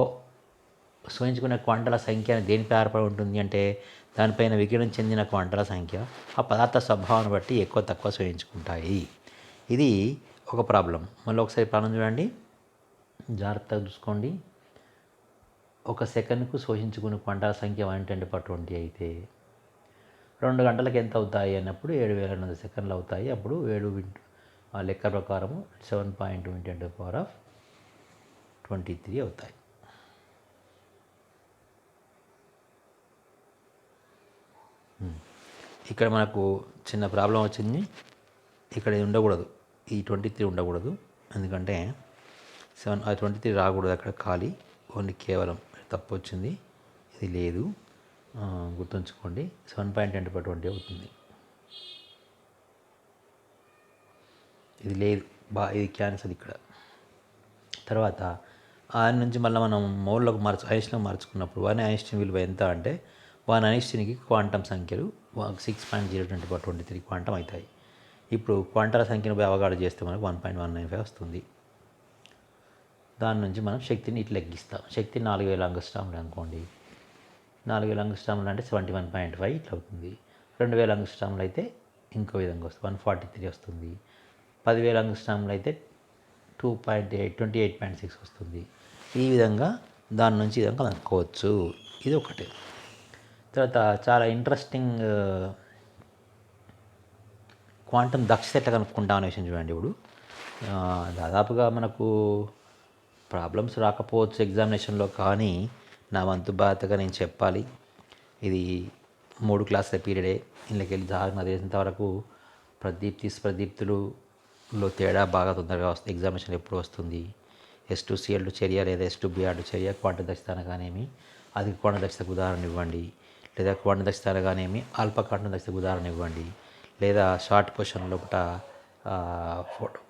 శోషించుకునే క్వాంటాల సంఖ్య దేనిపై ఆధారపడి ఉంటుంది అంటే, దానిపైన వికిరణం చెందిన క్వాంటాల సంఖ్య ఆ పదార్థ స్వభావాన్ని బట్టి ఎక్కువ తక్కువ శోషించుకుంటాయి. ఇది ఒక ప్రాబ్లం. మళ్ళీ ఒకసారి ప్రాబ్లం చూడండి, జాగ్రత్తగా చూసుకోండి. ఒక సెకండ్కు శోషించుకునే క్వాంటాల సంఖ్య 1×10⁻20 అయితే 2 గంటలకు ఎంత అవుతాయి అన్నప్పుడు 7,200 సెకండ్లు అవుతాయి. అప్పుడు 7 ఆ లెక్క ప్రకారము 7.2 × 10⁻23 అవుతాయి. ఇక్కడ మనకు చిన్న ప్రాబ్లం వచ్చింది. ఇక్కడ ఇది ఉండకూడదు, ఈ 23 ఉండకూడదు. ఎందుకంటే 23 రాకూడదు, అక్కడ ఖాళీ, ఓన్లీ కేవలం తప్పు వచ్చింది. ఇది లేదు, గుర్తుంచుకోండి. 7.10⁻20 అవుతుంది. ఇది లేదు, ఇది క్యాన్సల్ ఇక్కడ. తర్వాత ఆయన నుంచి మళ్ళీ మనం మోల్లోకి ఐన్స్టీన్లోకి మార్చుకున్నప్పుడు 1 ఐన్స్టీన్ విలువ ఎంత అంటే, 1 ఐన్స్టీన్కి క్వాంటం సంఖ్యలు 6.0×10⁻23 క్వాంటం అవుతాయి. ఇప్పుడు క్వాంటాల సంఖ్యను అవగాహన చేస్తే మనకు 1.195 వస్తుంది. దాని నుంచి మనం శక్తిని ఇట్లా లెక్కిస్తాం. శక్తి 4000 ఆంగ్స్ట్రామ్లు అనుకోండి, 4000 ఆంగ్స్ట్రామ్లు అంటే 71.5 ఇట్లా అవుతుంది. 2000 ఆంగ్స్ట్రామ్లు అయితే ఇంకో విధంగా వస్తుంది, 143 వస్తుంది. 10,000 ఆంగ్స్ట్రామ్లు అయితే 28.6 వస్తుంది. ఈ విధంగా దాని నుంచి విధంగా కనుక్కోవచ్చు. ఇది ఒకటి. తర్వాత చాలా ఇంట్రెస్టింగ్ క్వాంటం దక్షత ఎట్లా కనుక్కుంటాం అనే విషయం చూడండి. ఇప్పుడు దాదాపుగా మనకు ప్రాబ్లమ్స్ రాకపోవచ్చు ఎగ్జామినేషన్లో, కానీ నా వంతు బాధ్యతగా నేను చెప్పాలి. ఇది 3 క్లాసుల పీరియడే. ఇందులోకి వెళ్ళి నాకు తెలిసినంత వరకు ప్రదీప్తులలో తేడా బాగా తొందరగా వస్తుంది. ఎగ్జామినేషన్ ఎప్పుడు వస్తుంది, S2CL2 చర్య లేదా S2BR2 చర్య క్వాంటం దక్షత అనగానేమి అది కోణ దక్షతకు ఉదాహరణ ఇవ్వండి, లేదా కోణ దక్షత అనగానేమి అల్పకాండ దక్షతకు ఉదాహరణ ఇవ్వండి, లేదా షార్ట్ క్వశ్చన్ లోపల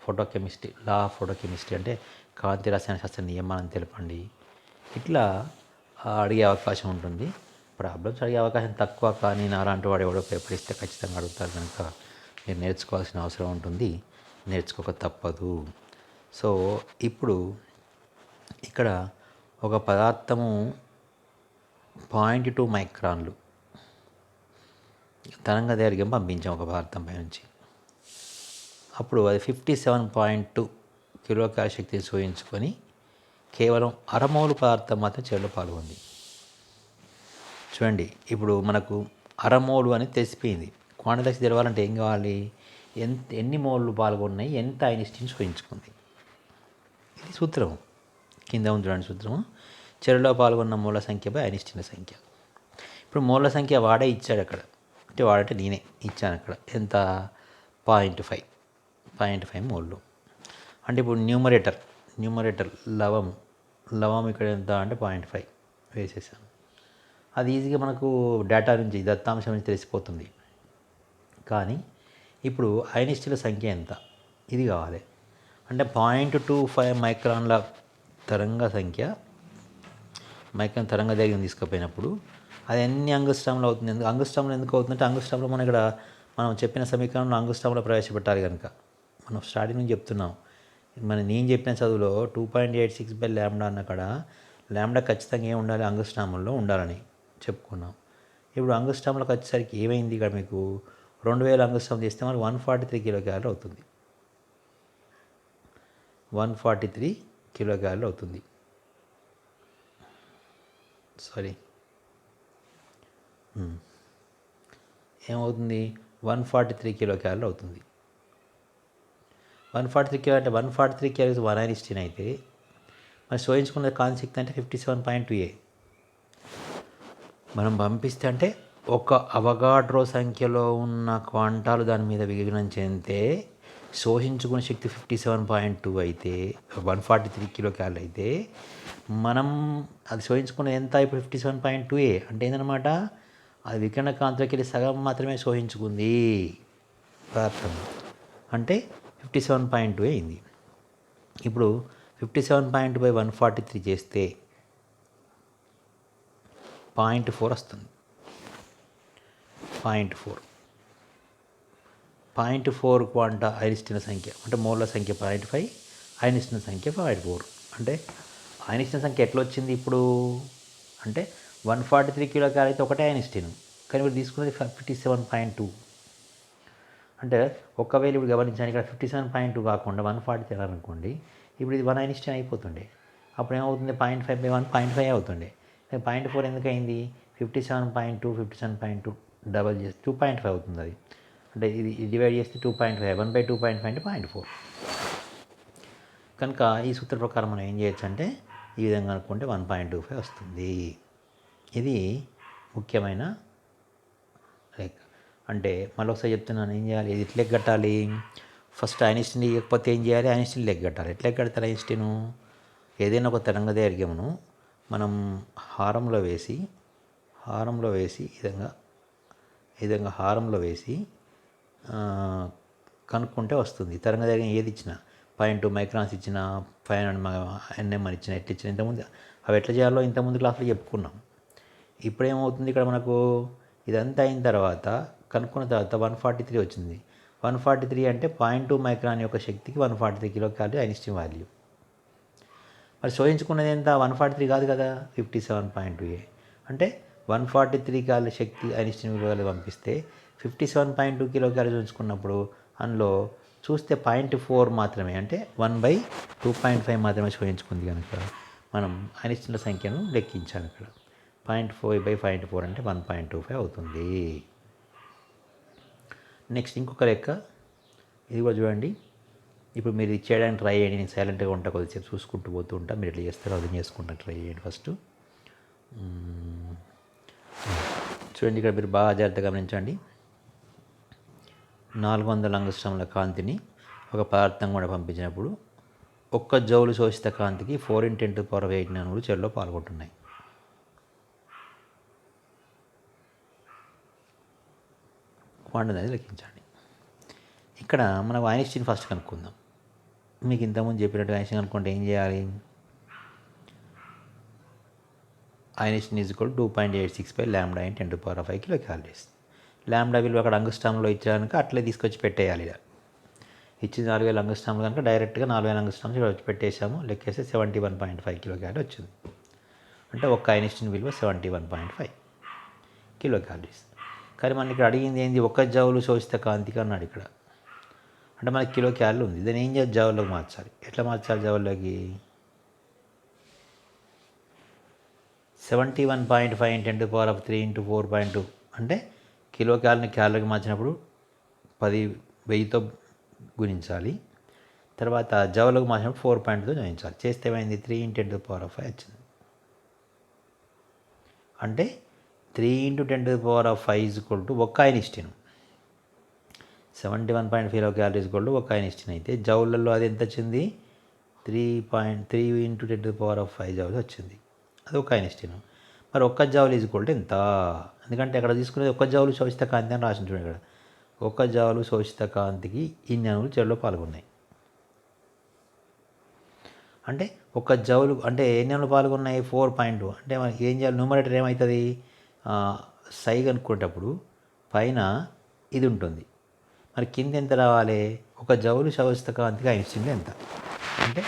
ఫోటోకెమిస్ట్రీ లా ఆఫ్ ఫోటోకెమిస్ట్రీ అంటే కాంతి రసాయన శాస్త్ర నియమాలను తెలపండి. ఇట్లా అడిగే అవకాశం ఉంటుంది. ప్రాబ్లమ్స్ అడిగే అవకాశం తక్కువ, కానీ నాలాంటి వాడు ఎవడో పేపర్ ఇస్తే ఖచ్చితంగా అడుగుతారు కనుక మీరు నేర్చుకోవాల్సిన అవసరం ఉంటుంది, నేర్చుకోక తప్పదు. సో ఇప్పుడు ఇక్కడ ఒక పదార్థము 0.2 మైక్రాన్లు తరంగ దైర్ఘ్యం పంపించాం ఒక పదార్థంపై నుంచి. అప్పుడు అది 57.2 కిలోకాల శక్తిని సూచించుకొని కేవలం అరమౌలు పదార్థం మాత్రం చర్యలో పాల్గొంది. చూడండి, ఇప్పుడు మనకు అరమోలు అని తెలిసిపోయింది. క్వాంటం దక్షత తెలవాలంటే ఏం కావాలి? ఎన్ని మోళ్ళు పాల్గొన్నాయి, ఎంత ఐన్స్టీన్ సూచించుకుంది. ఇది సూత్రం. కింద ఉంది చూడండి సూత్రము. చర్యలో పాల్గొన్న మూల సంఖ్యపై ఐన్స్టీన్ సంఖ్య. ఇప్పుడు మూల సంఖ్య వాడే ఇచ్చాడు అక్కడ, అంటే వాడంటే నేనే ఇచ్చాను అక్కడ. ఎంత? 0.5 మోళ్ళు. అంటే ఇప్పుడు న్యూమరేటర్ లవం ఇక్కడ ఎంత అంటే 0.5 వేసేసాను. అది ఈజీగా మనకు డేటా నుంచి దత్తాంశం నుంచి తెలిసిపోతుంది. కానీ ఇప్పుడు ఐన్స్టీన్ల సంఖ్య ఎంత, ఇది కావాలి. అంటే 0.25 మైక్రాన్ల తరంగ దైర్ఘ్యం తీసుకుపోయినప్పుడు అది ఎన్ని అంగుస్ట్రాములు అవుతుంది? అంగుస్ట్రాములు ఎందుకు అవుతుందంటే అంగుస్ట్రాములో మనం చెప్పిన సమీకరణంలో అంగుస్ట్రాములో ప్రవేశపెట్టాలి కనుక మనం స్టార్టింగ్ నుంచి చెప్తున్నాం. నేను చెప్పిన చదువులో 2.86/λ అన్న కాడ లాంబ్డా ఖచ్చితంగా ఏమి ఉండాలి? అంగుస్ట్రాముల్లో ఉండాలని చెప్పుకున్నాం. ఇప్పుడు అంగుస్ట్రాములకు వచ్చేసరికి ఏమైంది? ఇక్కడ మీకు 2000 అంగుస్ట్రాములు చేస్తే మనకు 143 కిలోకాలరీలు అవుతుంది. 143 కిలోకాలరీలు అవుతుంది. సారీ, ఏమవుతుంది? 143 కిలోకాలరీలు అవుతుంది. 143 కిలో అంటే 143 క్యాలరీస్ 1 ఐన్స్టీన్ అయితే మరి శోధించుకున్న కాంతి శక్తి అంటే 57.2a. మనం పంపిస్తే అంటే ఒక అవగాడ్రో సంఖ్యలో ఉన్న క్వాంటాలు దాని మీద విఘటన చెందితే శోషించుకునే శక్తి 57.2 అయితే 143 కిలో క్యాలరీ అయితే మనం అది శోషించుకునేది ఎంత? ఇప్పుడు 57.2a అంటే ఏంటన్నమాట? అది వికిరణ కాంతిలోకి వెళ్ళి సగం మాత్రమే శోషించుకుంది పదార్థం, అంటే 57.2 అయింది. ఇప్పుడు 57.2/143 చేస్తే 0.4 వస్తుంది. 0.4 క్వాంటా ఐన్స్టీన్ సంఖ్య అంటే మోల్ల సంఖ్య 0.5, ఐన్స్టీన్ సంఖ్య 0.4. అంటే ఐన్స్టీన్ సంఖ్య ఎట్లా వచ్చింది ఇప్పుడు అంటే 143 కిలో క్యాలరీ అయితే ఒకటే ఐన్స్టీన్, కానీ ఇప్పుడు తీసుకున్నది 57.2. అంటే ఒకవేళ ఇప్పుడు గమనించండి, ఇక్కడ 57.2 కాకుండా 143 అనుకోండి, ఇప్పుడు ఇది 1 ఐన్స్టీన్ అయిపోతుండే. అప్పుడు ఏమవుతుంది? 0.5/1 0.5 అవుతుండే. 0.4 ఎందుకు అయింది? 57.2 డబల్ చేస్తే 2.5 అవుతుంది. అది అంటే ఇది డివైడ్ చేస్తే 2.5, 1/2.5 అంటే 0.4. కనుక ఈ సూత్ర ప్రకారం మనం ఏం చేయొచ్చు అంటే ఈ విధంగా అనుకుంటే 1.25 వస్తుంది. ఇది ముఖ్యమైన లెక్క. అంటే మళ్ళీ ఒకసారి చెప్తున్నాను, ఏం చేయాలి? ఇది ఎట్లా కట్టాలి? ఫస్ట్ ఐన్స్టీన్ ఇవ్వకపోతే ఏం చేయాలి? ఐన్స్టీన్ లెక్క కట్టాలి. ఎట్లా కడతారు ఐన్స్టీను? ఏదైనా ఒక తరంగ దైర్ఘ్యమును మనం హారంలో వేసి ఈ విధంగా హారంలో వేసి కనుక్కుంటే వస్తుంది. తరంగ దైర్ఘ్యం ఏది ఇచ్చినా 0.2 మైక్రాన్స్ ఇచ్చినా 500 nm అని ఇచ్చినా ఎట్లా ఇచ్చినా ఇంతకుముందు అవి ఎట్లా చేయాలో ఇంతకుముందు క్లాస్లో చెప్పుకున్నాం. ఇప్పుడు ఏమవుతుంది? ఇక్కడ మనకు ఇదంతా అయిన తర్వాత కనుక్కున్న తర్వాత 143 వచ్చింది. 143 అంటే 0.2 మైక్రాన్ యొక్క శక్తికి 143 కిలో క్యాలరీ ఐన్స్టీన్ వాల్యూ. మరి శోధించుకున్నది ఎంత? 143 కాదు కదా, 57.2a. అంటే 143 క్యాలరీ శక్తి ఐన్స్టీన్ విలువలు పంపిస్తే 57.2 కిలో క్యాలరీ ఉంచుకున్నప్పుడు అందులో చూస్తే 0.4 మాత్రమే, అంటే 1/2.5 మాత్రమే శోధించుకుంది కనుక మనం ఐన్స్టీన్ల సంఖ్యను లెక్కించాలి. ఇక్కడ 0.4/0.4 అంటే 1.25 అవుతుంది. నెక్స్ట్ ఇంకొక లెక్క, ఇది కూడా చూడండి. ఇప్పుడు మీరు ఇది చేయడానికి ట్రై చేయండి. నేను సైలెంట్గా ఉంటా, కొద్దిసేపు చూసుకుంటూ పోతూ ఉంటా. మీరు ఎట్లా చేస్తారో అర్థం చేసుకుంటాను, ట్రై చేయండి ఫస్ట్. చూడండి, ఇక్కడ మీరు బాగా జాగ్రత్తగా గమనించండి. 400 యాంగ్స్ట్రామ్ల కాంతిని ఒక పదార్థం కూడా పంపించినప్పుడు 1 జౌలు శోషిత కాంతికి 4 × 10⁸ అణువులు చర్యలో పాల్గొంటున్నాయి. క్వాంటం అనేది లెక్కించండి. ఇక్కడ మనం ఐన్స్టీన్ ఫస్ట్ కనుక్కుందాం. మీకు ఇంతకుముందు చెప్పినట్టు ఐన్స్టీన్ కనుక్కుంటే ఏం చేయాలి? Einstein is equal 2.86 by lambda in 10⁵ kilo calories. Lambda విలువ అక్కడ అంగుస్టాంలో ఇచ్చాక అట్లే తీసుకొచ్చి పెట్టేయాలి. ఇచ్చి 4000 అంగుస్టాంలు కనుక డైరెక్ట్గా 4000 అంగుస్టాంలు వచ్చి పెట్టేసాము. లెక్కేస్తే 71.5 కిలో క్యాలరీ వచ్చింది. అంటే ఒక్క ఐన్స్టీన్ విలువ 71.5 కిలో క్యాలరీస్. కానీ మనకి ఇక్కడ అడిగింది ఏంది? 1 జౌలు శోషిత కాంతికి అన్నాడు ఇక్కడ. అంటే మనకి కిలో క్యాలరీ ఉంది. దాన్ని ఏం చేయాలి? జౌల్లోకి మార్చాలి. ఎట్లా మార్చాలి జౌల్లోకి? 71.5 × 10³ × 4.2 అంటే కిలో క్యాలరీని క్యాలరీకి మార్చినప్పుడు 10,000తో గుణించాలి. తర్వాత జౌలకు మార్చినప్పుడు 4.2తో గుణించాలి. చేస్తే ఏమైంది? 3 × 10⁵ వచ్చింది. అంటే 3 × 10⁵ ఈజ్ ఈక్వల్ టు ఒక్క Einstein. 71.5 kilo calorie is equal to ఒక్క ఐన్స్టీన్ అయితే జౌలలో అది ఎంత వచ్చింది? 3.3 × 10⁵ జౌల్ వచ్చింది. అది ఒక ఐన్స్టీన్. మరి ఒక్క జౌల్ ఈజ్ ఈక్వల్ టు ఎంత? ఎందుకంటే అక్కడ తీసుకునేది 1 జౌలు శోషిత కాంతి అని రాసి ఉంటుంది ఇక్కడ. 1 జౌలు శోషిత కాంతికి ఇన్ని అణువులు చెడులో పాల్గొన్నాయి. అంటే 1 జౌలు అంటే ఎన్ని అణువులు పాల్గొన్నాయి? 4.2. అంటే మనకి ఏం చేయాలి? న్యూమరేటర్ ఏమవుతుంది? సై కనుక్కునేటప్పుడు పైన ఇది ఉంటుంది. మరి కింద ఎంత రావాలి? 1 జౌలు శోషిత కాంతికి ఐన్స్టీన్ ఎంత? అంటే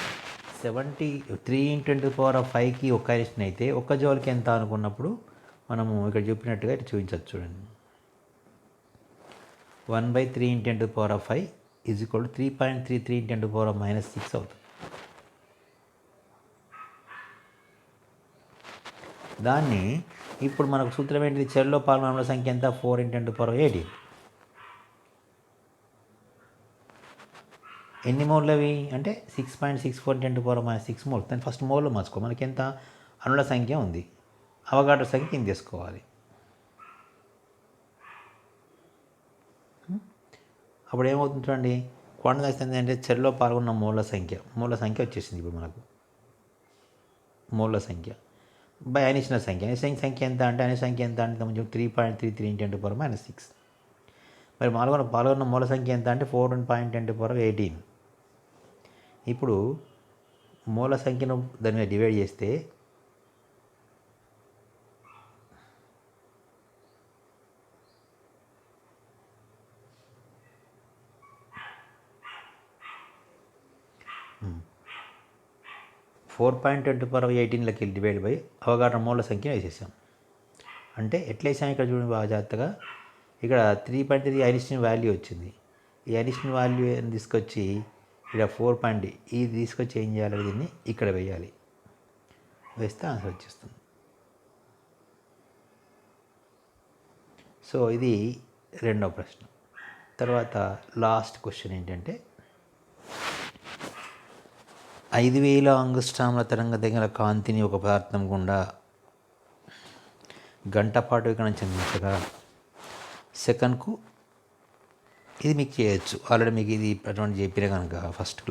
73 × 10⁵కి ఒక్క ఐన్స్టీన్ అయితే 1 జౌల్కి ఎంత అనుకున్నప్పుడు మనము ఇక్కడ చెప్పినట్టుగా ఇటు చూపించవచ్చు. చూడండి, 1/3 × 10⁵ ఈజ్ ఈక్వల్ టు 3.33 × 10⁻⁶ అవుతుంది. దాన్ని ఇప్పుడు మనకు సూత్రం ఏంటిది? చెడులో పాల్గొనల సంఖ్య ఎంత? 4 × 10⁸. ఎన్ని మోల్లు అవి? అంటే 6.64 × 10⁻⁶ మోల్. దాన్ని ఫస్ట్ మోల్లో మార్చుకో. మనకి ఎంత అణుల సంఖ్య ఉంది, అవగాడ్రో సంఖ్య కింద తీసుకోవాలి. అప్పుడు ఏమవుతుంది చూడండి, క్వాంటం సంఖ్య అంటే చెల్లో పాల్గొన్న మోల్ల సంఖ్య వచ్చేసింది. ఇప్పుడు మనకు మోల్ల సంఖ్య బై ఐన్స్టీన్ సంఖ్య. ఐన్స్టీన్ సంఖ్య ఎంత అంటే కొంచెం 3.33 × 10⁻⁶. మరి పాల్గొన్న మూల సంఖ్య ఎంత అంటే 4.10⁸. ఇప్పుడు మూల సంఖ్యను దాని మీద డివైడ్ చేస్తే (4.10⁸) డివైడ్ బై అవగాహన మూల సంఖ్య వేసేసాం. అంటే ఎట్లా వేసాం ఇక్కడ చూడండి బాగా జాగ్రత్తగా. ఇక్కడ 3.3 ఐన్స్టీన్ వాల్యూ వచ్చింది. ఈ ఐన్స్టీన్ వాల్యూ తీసుకొచ్చి ఇక్కడ 4. ఇది తీసుకొచ్చి ఏం చేయాలి? దీన్ని ఇక్కడ వేయాలి. వేస్తే ఆన్సర్ వచ్చేస్తుంది. సో ఇది రెండవ ప్రశ్న. తర్వాత లాస్ట్ క్వశ్చన్ ఏంటంటే 5000 అంగుస్ట్రాముల తరంగదైర్ఘ్యాల కాంతిని ఒక పదార్థం గుండా గంట పాటు వికిరణం చెందించగా సెకండ్కు, ఇది మీకు చేయొచ్చు. ఆల్రెడీ మీకు ఇది అటువంటి చెప్పిన కనుక ఫస్ట్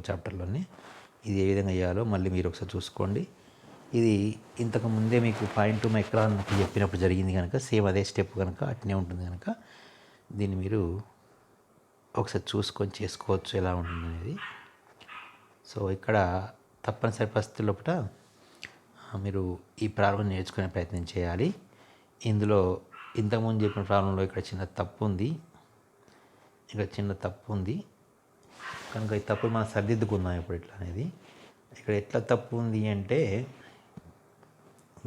చాప్టర్లోనే ఇది ఏ విధంగా చేయాలో మళ్ళీ మీరు ఒకసారి చూసుకోండి. ఇది ఇంతకు ముందే మీకు 0.2 మైక్రాన్ చెప్పినప్పుడు జరిగింది కనుక సేమ్ అదే స్టెప్ కనుక అట్నే ఉంటుంది కనుక దీన్ని మీరు ఒకసారి చూసుకొని చేసుకోవచ్చు ఎలా ఉంటుంది అనేది. సో ఇక్కడ తప్పనిసరి పరిస్థితుల్లో మీరు ఈ ప్రాబ్లం నేర్చుకునే ప్రయత్నం చేయాలి. ఇందులో ఇంతకుముందు చెప్పిన ప్రాబ్లంలో ఇక్కడ చిన్న తప్పు ఉంది కనుక ఈ తప్పు మనం సరిదిద్దుకుందాం ఇప్పుడు ఇట్లా అనేది. ఇక్కడ ఎట్లా తప్పు ఉంది అంటే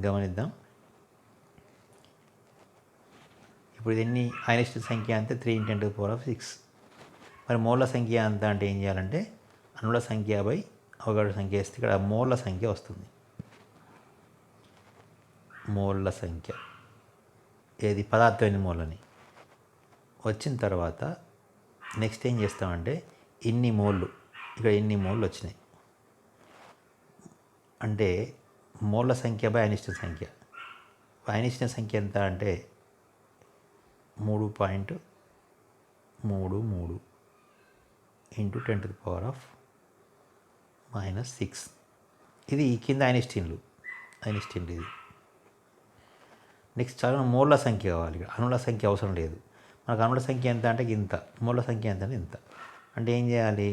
గమనిద్దాం. ఇప్పుడు ఇది ఎన్ని ఐన్స్టీన్ సంఖ్య అంటే 3 × 10⁶. మరి మోళ్ళ సంఖ్య అంత అంటే ఏం చేయాలంటే అణువుల సంఖ్య బై అవగాడ్రో సంఖ్య వేస్తే ఇక్కడ మోళ్ళ సంఖ్య వస్తుంది. మోళ్ళ సంఖ్య ఏది పదార్థమైన మోళ్ళని వచ్చిన తర్వాత నెక్స్ట్ ఏం చేస్తామంటే ఇన్ని మోళ్ళు వచ్చినాయి అంటే మోళ్ళ సంఖ్య బై ఐన్స్టీన్ సంఖ్య. ఐన్స్టీన్ సంఖ్య ఎంత అంటే 3.33 × 10⁻⁶. ఇది కింద ఐన్స్టీన్లు ఇది. నెక్స్ట్ చాలా మోళ్ళ సంఖ్య కావాలి. అణువుల సంఖ్య అవసరం లేదు. మనకు అణువుల సంఖ్య ఎంత అంటే ఇంత, మూల సంఖ్య ఎంత అంటే ఇంత. అంటే ఏం చేయాలి,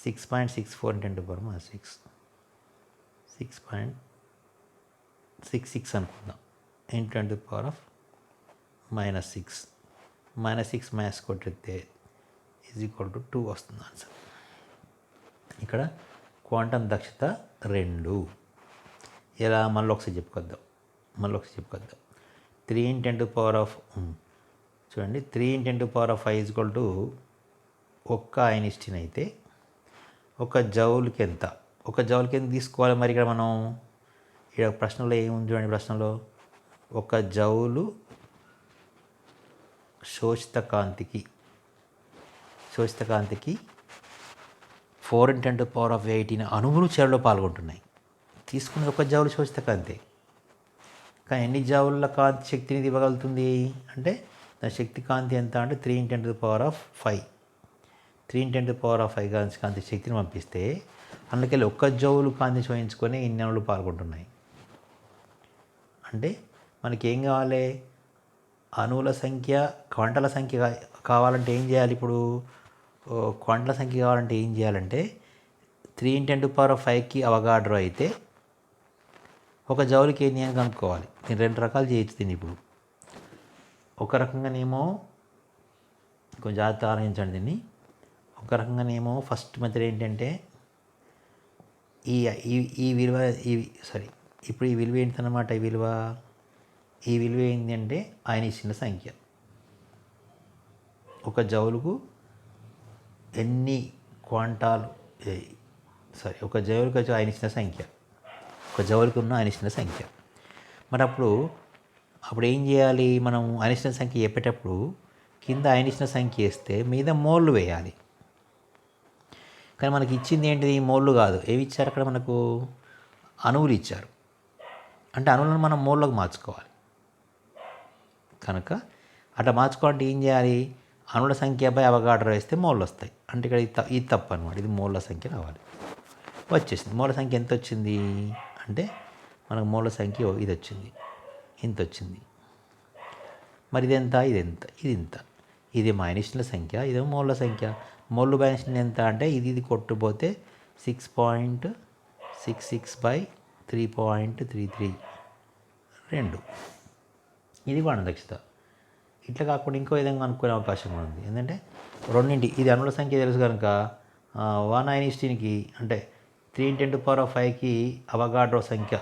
6.64 × 10⁻6 6.66 అనుకుందాం, × 10⁻6 -6 మ్యాథ్స్ కొట్టితే = 2 వస్తుంది ఆన్సర్. ఇక్కడ క్వాంటం దక్షత 2. ఇలా మళ్ళీ ఒకసారి చెప్పుకొద్దాం. 3 × 10⁻, చూడండి, 3 × 10⁵ ఒక్క ఐన్స్టీన్ అయితే ఒక జౌల్కి ఎంత తీసుకోవాలి. మరి ఇక్కడ మనం ఇక్కడ ప్రశ్నలో ఏముంది చూడండి, ప్రశ్నలో ఒక జౌలు శోషిత కాంతికి 4 × 10⁸ అణువులు చర్యలో పాల్గొంటున్నాయి. తీసుకున్నది ఒక జౌలు శోషిత కాంతి. కానీ ఎన్ని జౌళ్ళ కాంతి శక్తిని ఇది ఇవ్వగలుగుతుంది అంటే దాని శక్తి కాంతి ఎంత అంటే 3 × 10⁵. 3 × 10⁵ కాంతి శక్తిని పంపిస్తే అందుకెళ్ళి ఒక్క జౌలు కాంతి శోషించుకొని ఇన్ని అణువులు పాల్గొంటున్నాయి. అంటే మనకి ఏం కావాలి, అణువుల సంఖ్య, క్వాంటాల సంఖ్య కావాలంటే ఏం చేయాలి, ఇప్పుడు క్వాంటాల సంఖ్య కావాలంటే ఏం చేయాలంటే 3 × 10⁵ అవగాడ్రో అయితే ఒక జౌలికి ఏంటి అని కనుక్కోవాలి. నేను 2 రకాలు చేయొచ్చు దీన్ని. ఇప్పుడు ఒక రకంగానేమో కొంచెం జాగ్రత్త ఆలోచించండి దీన్ని. ఒక రకంగానేమో ఫస్ట్ మెథడ్ ఏంటంటే ఈ విలువ ఇప్పుడు ఈ విలువ ఏంటన్నమాట, ఈ విలువ ఏంటి అంటే ఐన్స్టీన్ సంఖ్య. ఒక జౌలుకు ఎన్ని క్వాంటాలు, ఒక జౌలుకు వచ్చే ఐన్స్టీన్ సంఖ్య, ఒక జౌలుకు ఉన్న ఐన్స్టీన్ సంఖ్య. మరి అప్పుడు ఏం చేయాలి, మనం ఐన్స్టీన్ సంఖ్య చెప్పేటప్పుడు కింద ఐన్స్టీన్ సంఖ్య వేస్తే మీద మోళ్ళు వేయాలి. కానీ మనకి ఇచ్చింది ఏంటిది, మోళ్ళు కాదు. ఏవి ఇచ్చారు అక్కడ మనకు, అణువులు ఇచ్చారు. అంటే అణువులను మనం మోల్లోకి మార్చుకోవాలి. కనుక అట్లా మార్చుకోవాలంటే ఏం చేయాలి, అణువుల సంఖ్యపై అవగాడ్రో వేస్తే మోళ్ళు వస్తాయి. అంటే ఇక్కడ ఇది తప్పు అనమాట. ఇది మోళ్ళ సంఖ్య రావాలి. వచ్చేసింది. మోళ్ళ సంఖ్య ఎంత వచ్చింది అంటే మనకు మోళ్ళ సంఖ్య ఇది వచ్చింది, ఇంత వచ్చింది. మరి ఇది ఇంత. ఇది మా ఐన్స్టీన్ల సంఖ్య, ఇదేమో మోళ్ళ సంఖ్య. మోళ్ళు బై ఐన్స్టీన్ ఎంత అంటే ఇది కొట్టుపోతే 6.66/3.33 ఇది క్వాంటం దక్షత. ఇట్లా కాకుండా ఇంకో విధంగా అనుకునే అవకాశం కూడా ఉంది. ఎందుకంటే రెండింటి, ఇది అణువుల సంఖ్య తెలుసు కనుక 1 ఐన్స్టీన్కి అంటే 3 × 10⁵ అవగాడ్రో సంఖ్య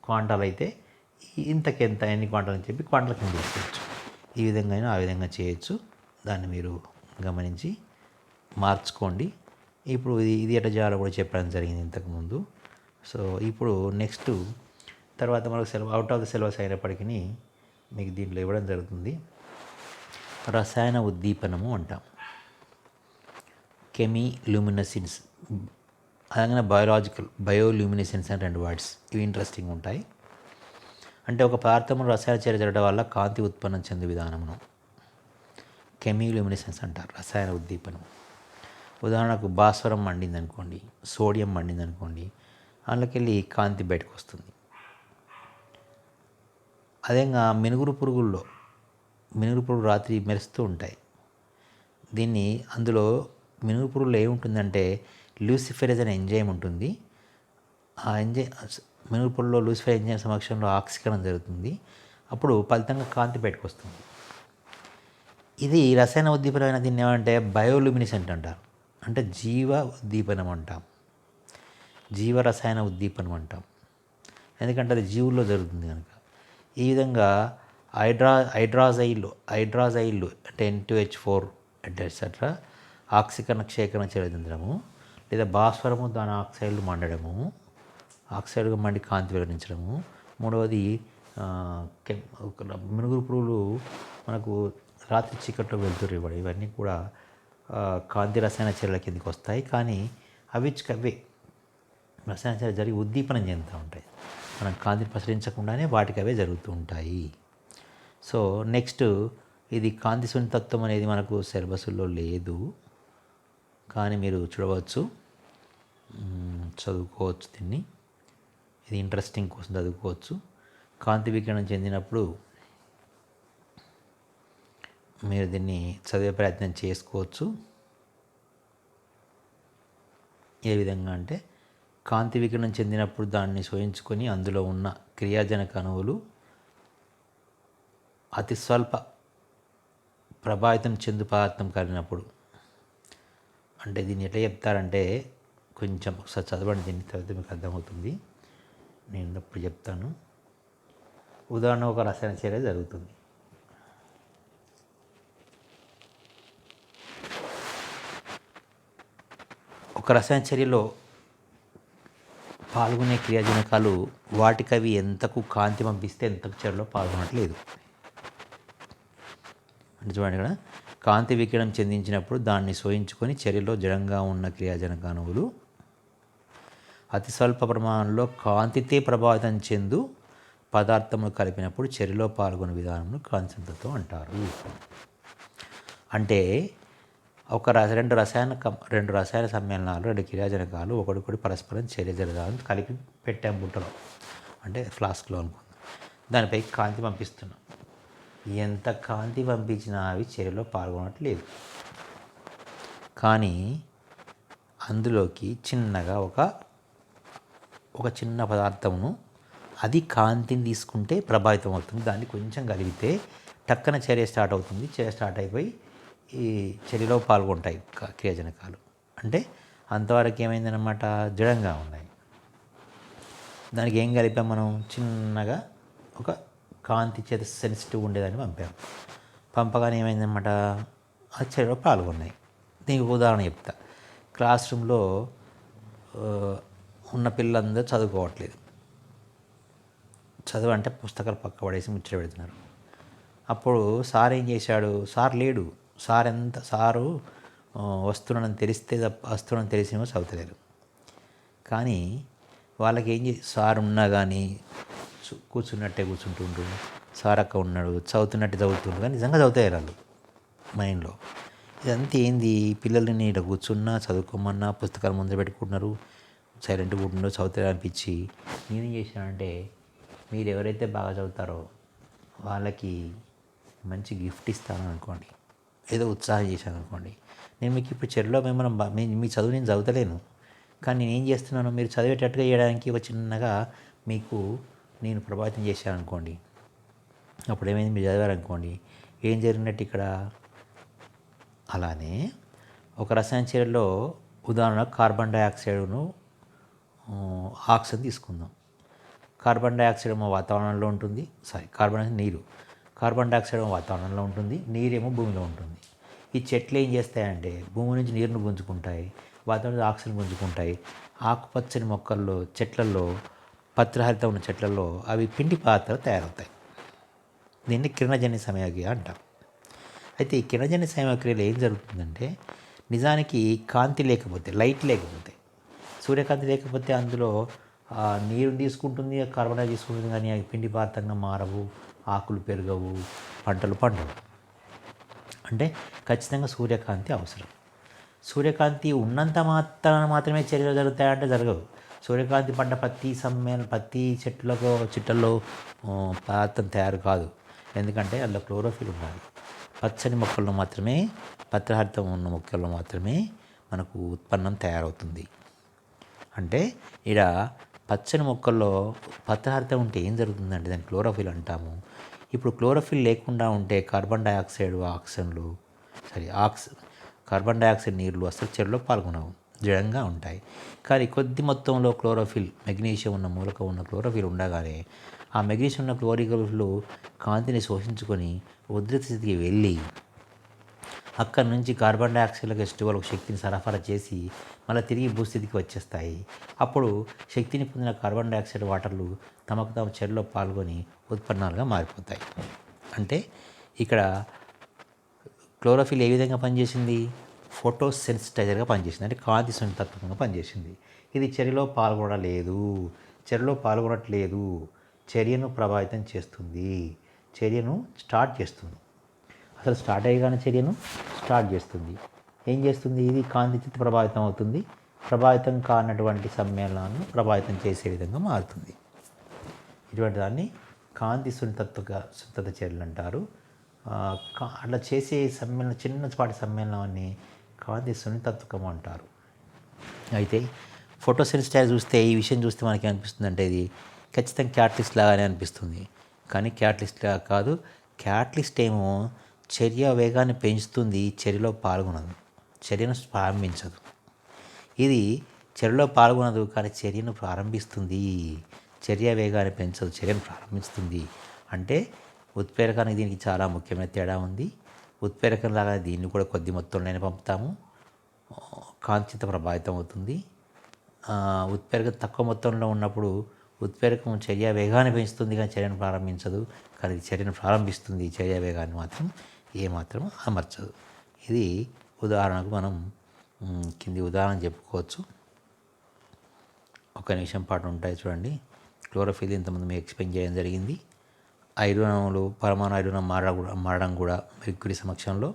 క్వాంటాలు అయితే ఇంతకెంత ఎన్ని క్వాంటాలు అని చెప్పి క్వాంటాల కింద తీసుకోవచ్చు. ఈ విధంగా అయినా ఆ విధంగా చేయొచ్చు. దాన్ని మీరు గమనించి మార్చుకోండి. ఇప్పుడు ఇది ఎట్లా చేయాలో కూడా చెప్పడం జరిగింది ఇంతకుముందు. సో ఇప్పుడు నెక్స్ట్ తర్వాత మనకు అవుట్ ఆఫ్ ద సిలబస్ అయినప్పటికీ మీకు దీంట్లో ఇవ్వడం జరుగుతుంది. రసాయన ఉద్దీపనము అంటాం, కెమిలూమినెసెన్స్, అలాగే బయోల్యూమినెసెన్స్ అని 2 వర్డ్స్. ఇవి ఇంట్రెస్టింగ్ ఉంటాయి. అంటే ఒక పదార్థంలో రసాయన చర్య జరగడం వల్ల కాంతి ఉత్పన్నం చెందే విధానమును కెమిలూమినెసెన్స్ అంటారు, రసాయన ఉద్దీపనం. ఉదాహరణకు భాస్వరం మండింది అనుకోండి, సోడియం మండింది అనుకోండి, అందులోకెళ్ళి కాంతి బయటకు వస్తుంది. అదేవిధంగా మినుగురు పురుగులు రాత్రి మెరుస్తూ ఉంటాయి. అందులో మినుగురు పురుగుల్లో ఏముంటుందంటే లూసిఫెరేజ్ అనే ఎంజైమ్ ఉంటుంది. ఆ ఎంజైమ్ మినుగురు పురుగులో లూసిఫెర్ ఎంజైమ్ సమక్షంలో ఆక్సీకరణ జరుగుతుంది. అప్పుడు ఫలితంగా కాంతి బయటకు వస్తుంది. ఇది రసాయన ఉద్దీపనమైన దీన్ని ఏమంటే బయోలూమినెసెంట్ అంటారు. అంటే జీవ ఉద్దీపనం అంటాం, జీవ రసాయన ఉద్దీపనం అంటాం. ఎందుకంటే అది జీవుల్లో జరుగుతుంది కనుక. ఈ విధంగా హైడ్రాజైల్ అంటే N2H4 ఎట్సెట్రా ఆక్సీకరణ క్షేకరణ చెందడము, లేదా భాస్వరము దాని ఆక్సైడ్లు మండడము, ఆక్సైడ్గా మండి కాంతి వెలువరించడము. మూడవది మినుగురు పురుగులు మనకు రాత్రి చీకట్లో వెళ్తురు ఇవ్వడం, ఇవన్నీ కూడా కాంతి రసాయన చర్యల కిందకి వస్తాయి. కానీ అవే రసాయన చర్య జరిగి ఉద్దీపనం చెందుతూ ఉంటాయి. మనం కాంతిని ప్రసరించకుండానే వాటికి అవే జరుగుతూ ఉంటాయి. సో నెక్స్ట్, ఇది కాంతి సున్నితత్వం అనేది మనకు సిలబస్లో లేదు, కానీ మీరు చూడవచ్చు, చదువుకోవచ్చు దీన్ని. ఇది ఇంట్రెస్టింగ్ కోసం చదువుకోవచ్చు. కాంతి వికిరణం చెందినప్పుడు మీరు దీన్ని చదివే ప్రయత్నం చేసుకోవచ్చు. ఏ విధంగా అంటే కాంతి వికిరణం చెందినప్పుడు దాన్ని శోషించుకొని అందులో ఉన్న క్రియాజనక అణువులు అతి స్వల్ప ప్రభావితం చెందు పదార్థం కలిగినప్పుడు, అంటే దీన్ని ఎట్లా చెప్తారంటే కొంచెం ఒకసారి చదవండి, దీన్ని చదివితే మీకు అర్థమవుతుంది. నేను ఇప్పుడు చెప్తాను. ఉదాహరణ, ఒక రసాయన చర్య జరుగుతుంది. ఒక రసాయన చర్యలో పాల్గొనే క్రియాజనకాలు వాటికవి ఎంతకు కాంతి పంపిస్తే ఎంతకు చర్యలో పాల్గొనట్లేదు. అంటే చూడండి, ఇక్కడ కాంతి వికిరణం చెందించినప్పుడు దాన్ని శోషించుకొని చర్యలో జడంగా ఉన్న క్రియాజనక అణువులు అతి స్వల్ప ప్రమాణంలో కాంతితే ప్రభావితం చెందు పదార్థములు కలిపినప్పుడు చర్యలో పాల్గొనే విధానంలో కాంతి సంతత్వం అంటారు. అంటే రెండు రసాయన సమ్మేళనాలు, రెండు క్రియాజనకాలు ఒకటికొకటి పరస్పరం చర్య జరగాలని కలిపి పెట్టాం బుట్టలో, అంటే ఫ్లాస్క్లో అనుకుందాం. దానిపై కాంతి పంపిస్తున్నాం. ఎంత కాంతి పంపించినా అవి చర్యలో పాల్గొనట్లేదు. కానీ అందులోకి చిన్నగా ఒక చిన్న పదార్థమును, అది కాంతిని తీసుకుంటే ప్రభావితం అవుతుంది. దాన్ని కొంచెం కలిగితే టక్కన చర్య స్టార్ట్ అవుతుంది. చర్య స్టార్ట్ అయిపోయి ఈ చర్యలో పాల్గొంటాయి క్రియాజనకాలు. అంటే అంతవరకు ఏమైందనమాట, జడంగా ఉన్నాయి. దానికి ఏం కలిపాం మనం, చిన్నగా ఒక కాంతి చేత సెన్సిటివ్ ఉండేదాన్ని పంపగానే ఏమైందనమాట, ఆ చర్యలో పాల్గొన్నాయి. దీనికి ఉదాహరణ చెప్తా. క్లాస్ రూమ్లో ఉన్న పిల్లలందరూ చదువుకోవట్లేదు. చదువు అంటే పుస్తకాలు పక్క పడేసి ముచ్చట పెడుతున్నారు. అప్పుడు సార్ ఏం చేశాడు, సార్ లేడు. సారు వస్తున్నాడని తెలిసినేమో చదువుతలేరు. కానీ వాళ్ళకి సార్ ఉన్నా కానీ కూర్చున్నట్టే కూర్చుంటుండ్రు, సార్ అక్క ఉన్నాడు చదువుతున్నట్టే చదువుతుండ్రు, కానీ నిజంగా చదువుతారు వాళ్ళు మైండ్లో. ఇదంతా ఏంది, పిల్లల్ని ఇక్కడ కూర్చున్నా చదువుకోమన్నా పుస్తకాలు ముందర పెట్టుకుంటున్నారు, సైలెంట్గా కూర్చుంటూ చదువుతారు అనిపించి నేనేం చేశానంటే, మీరు ఎవరైతే బాగా చదువుతారో వాళ్ళకి మంచి గిఫ్ట్ ఇస్తాను అనుకోండి, ఏదో ఉత్సాహం చేశాను అనుకోండి. నేను మీకు ఇప్పుడు చెరులో మీ చదువు నేను చదువుతలేను, కానీ నేను ఏం చేస్తున్నాను, మీరు చదివేటట్టుగా చేయడానికి ఒక చిన్నగా మీకు నేను ప్రభావితం చేశాను అనుకోండి. అప్పుడు ఏమైంది, మీరు చదివారనుకోండి, ఏం జరిగినట్టు ఇక్కడ. అలానే ఒక రసాయన చర్యలో ఉదాహరణ కార్బన్ డైఆక్సైడ్ను ఆక్సిజన్ తీసుకుందాం. కార్బన్ డైఆక్సైడ్ ఏమో వాతావరణంలో ఉంటుంది, నీరు. కార్బన్ డైఆక్సైడ్ ఏమో వాతావరణంలో ఉంటుంది, నీరేమో భూమిలో ఉంటుంది. ఈ చెట్లు ఏం చేస్తాయంటే భూమి నుంచి నీరును గుంజుకుంటాయి, వాతావరణంలో ఆక్సిజన్ గుంజుకుంటాయి. ఆకుపచ్చని మొక్కల్లో, చెట్లలో, పత్రహరిత ఉన్న చెట్లలో అవి పిండి పాత్రలు తయారవుతాయి. దీన్ని కిరణజన్య సమయక్రియ అంటాం. అయితే ఈ కిరణజన్య సమయక్రియలో ఏం జరుగుతుందంటే, నిజానికి కాంతి లేకపోతే, లైట్ లేకపోతే, సూర్యకాంతి లేకపోతే అందులో నీరు తీసుకుంటుంది, కార్బన్ డైఆక్సైడ్ తీసుకుంటుంది, కానీ అవి పిండి పదార్థంగా మారవు, ఆకులు పెరగవు, పంటలు పండవు. అంటే ఖచ్చితంగా సూర్యకాంతి అవసరం. సూర్యకాంతి ఉన్నంత మాత్రమే చర్యలు జరుగుతాయంటే జరగవు. సూర్యకాంతి పడ్డ పత్తి చెట్లలో పదార్థం తయారు కాదు. ఎందుకంటే అందులో క్లోరోఫిల్ ఉండాలి. పచ్చని మొక్కల్లో మాత్రమే, పత్రహరితం ఉన్న మొక్కల్లో మాత్రమే మనకు ఉత్పన్నం తయారవుతుంది. అంటే ఇక్కడ పచ్చని మొక్కల్లో పత్రహరితం ఉంటే ఏం జరుగుతుందంటే దాన్ని క్లోరోఫిల్ అంటాము. ఇప్పుడు క్లోరోఫిల్ లేకుండా ఉంటే కార్బన్ డైఆక్సైడ్ కార్బన్ డైఆక్సైడ్ నీళ్ళు అసలు చర్యలో పాల్గొనవు, జడంగా ఉంటాయి. కానీ కొద్ది మొత్తంలో క్లోరోఫిల్, మెగ్నీషియం ఉన్న మూలకం ఉన్న క్లోరోఫిల్ ఉండగానే ఆ మెగ్నీషియం ఉన్న క్లోరోఫిల్ కాంతిని శోషించుకొని ఉధృత స్థితికి వెళ్ళి అక్కడి నుంచి కార్బన్ డైఆక్సైడ్లకు ఎస్టువలకు శక్తిని సరఫరా చేసి మళ్ళీ తిరిగి భూస్థితికి వచ్చేస్తాయి. అప్పుడు శక్తిని పొందిన కార్బన్ డైఆక్సైడ్ వాటర్లు తమకు తమ చర్యలో పాల్గొని ఉత్పన్నాలుగా మారిపోతాయి. అంటే ఇక్కడ క్లోరోఫిల్ ఏ విధంగా పనిచేసింది, ఫోటోసెన్సిటైజర్గా పనిచేసింది, అంటే కాంతి సున్నితత్వంగా పనిచేసింది. ఇది చర్యలో పాల్గొనట్లేదు, చర్యను ప్రభావితం చేస్తుంది, చర్యను స్టార్ట్ చేస్తుంది. అసలు స్టార్ట్ అయ్యగానే చర్యను స్టార్ట్ చేస్తుంది. ఏం చేస్తుంది, ఇది కాంతి చేత ప్రభావితం అవుతుంది, ప్రభావితం కానటువంటి సమ్మేళనాలను ప్రభావితం చేసే విధంగా మారుతుంది. ఇటువంటి దాన్ని కాంతి సున్నితత్వ చర్యలు అంటారు. అట్లా చేసే సమ్మేళనం చిన్నపాటి సమ్మేళనాన్ని కాంతి సున్నితత్వకం అంటారు. అయితే ఫోటోసెన్సిటైజ్ చూస్తే ఈ విషయం చూస్తే మనకి అనిపిస్తుంది అంటే ఇది ఖచ్చితంగా క్యాటలిస్ట్ లాగానే అనిపిస్తుంది. కానీ క్యాటలిస్ట్ లాగా కాదు. క్యాటలిస్ట్ ఏమో చర్య వేగాన్ని పెంచుతుంది, చర్యలో పాల్గొనదు, చర్యను ప్రారంభించదు. ఇది చర్యలో పాల్గొనదు కానీ చర్యను ప్రారంభిస్తుంది. చర్య వేగాన్ని పెంచదు, చర్యను ప్రారంభిస్తుంది. అంటే ఉత్ప్రేరకానికి దీనికి చాలా ముఖ్యమైన తేడా ఉంది. ఉత్ప్రేరకం లాగా దీన్ని కూడా కొద్ది మొత్తంలోనే పంపుతాము, కాంతితో ప్రభావితం అవుతుంది. ఉత్ప్రేరకం తక్కువ మొత్తంలో ఉన్నప్పుడు ఉత్ప్రేరకం చర్య వేగాన్ని పెంచుతుంది కానీ చర్యను ప్రారంభించదు. కానీ చర్యను ప్రారంభిస్తుంది, చర్య వేగాన్ని మాత్రం ఏమాత్రం అమర్చదు. ఇది ఉదాహరణకు మనం కింది ఉదాహరణ చెప్పుకోవచ్చు. ఒక నిమిషం పాటు ఉంటాయి చూడండి. క్లోరోఫిల్ ఇంతకుముందు మీకు ఎక్స్ప్లెయిన్ చేయడం జరిగింది. ఐరోనములు పరమాణు ఐరోనం మారడం కూడా మెర్క్యూరీ సమక్షంలో,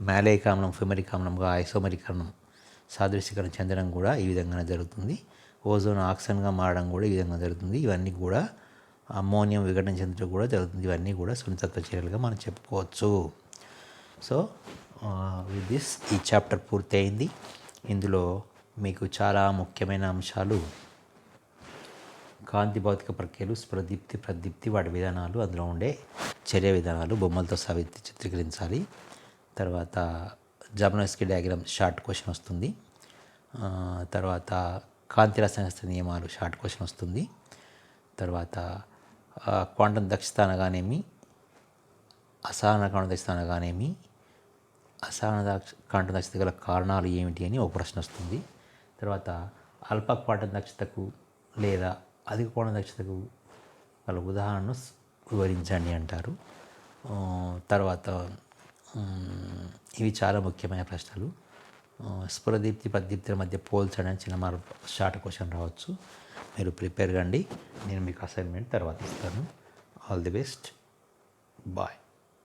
మ్యాలేయిక్ ఆమ్లం ఫెమరిక్ ఆమ్లంగా ఐసోమరీకరణం సాదృశ్యీకరణ చెందడం కూడా ఈ విధంగానే జరుగుతుంది. ఓజోన్ ఆక్సిజన్గా మారడం కూడా ఈ విధంగా జరుగుతుంది. ఇవన్నీ కూడా అమ్మోనియం విఘటన చెందడం కూడా జరుగుతుంది. ఇవన్నీ కూడా సున్నితత్వ చర్యలుగా మనం చెప్పుకోవచ్చు. సో విత్ దిస్ ఈ చాప్టర్ పూర్తయింది. ఇందులో మీకు చాలా ముఖ్యమైన అంశాలు కాంతి భౌతిక ప్రక్రియలు, స్ఫురదీప్తి, ప్రదీప్తి, వాటి విధానాలు, అందులో ఉండే చర్య విధానాలు బొమ్మలతో చిత్రీకరించాలి. తర్వాత జాబ్నోవ్స్కీ డయాగ్రామ్ షార్ట్ క్వశ్చన్ వస్తుంది. తర్వాత కాంతి రసాయన నియమాలు షార్ట్ క్వశ్చన్ వస్తుంది. తర్వాత క్వాంటం దక్షత అనగానేమి, అసహన క్వాంటం దక్షత అనగానేమి, అసహన క్వాంటం దక్షత గల కారణాలు ఏమిటి అని ఒక ప్రశ్న వస్తుంది. తర్వాత అల్ప క్వాంటం దక్షతకు లేదా అధిక క్వాంటం దక్షతకు గల ఉదాహరణను వివరించండి అంటారు. తర్వాత ఇవి చాలా ముఖ్యమైన ప్రశ్నలు. స్ఫురదీప్తి ప్రదీప్తుల మధ్య పోల్చడానికి చిన్న మార్పు షార్ట్ క్వశ్చన్ రావచ్చు. మీరు ప్రిపేర్ కండి. నేను మీకు అసైన్మెంట్ తర్వాత ఇస్తాను. All the best. బాయ్.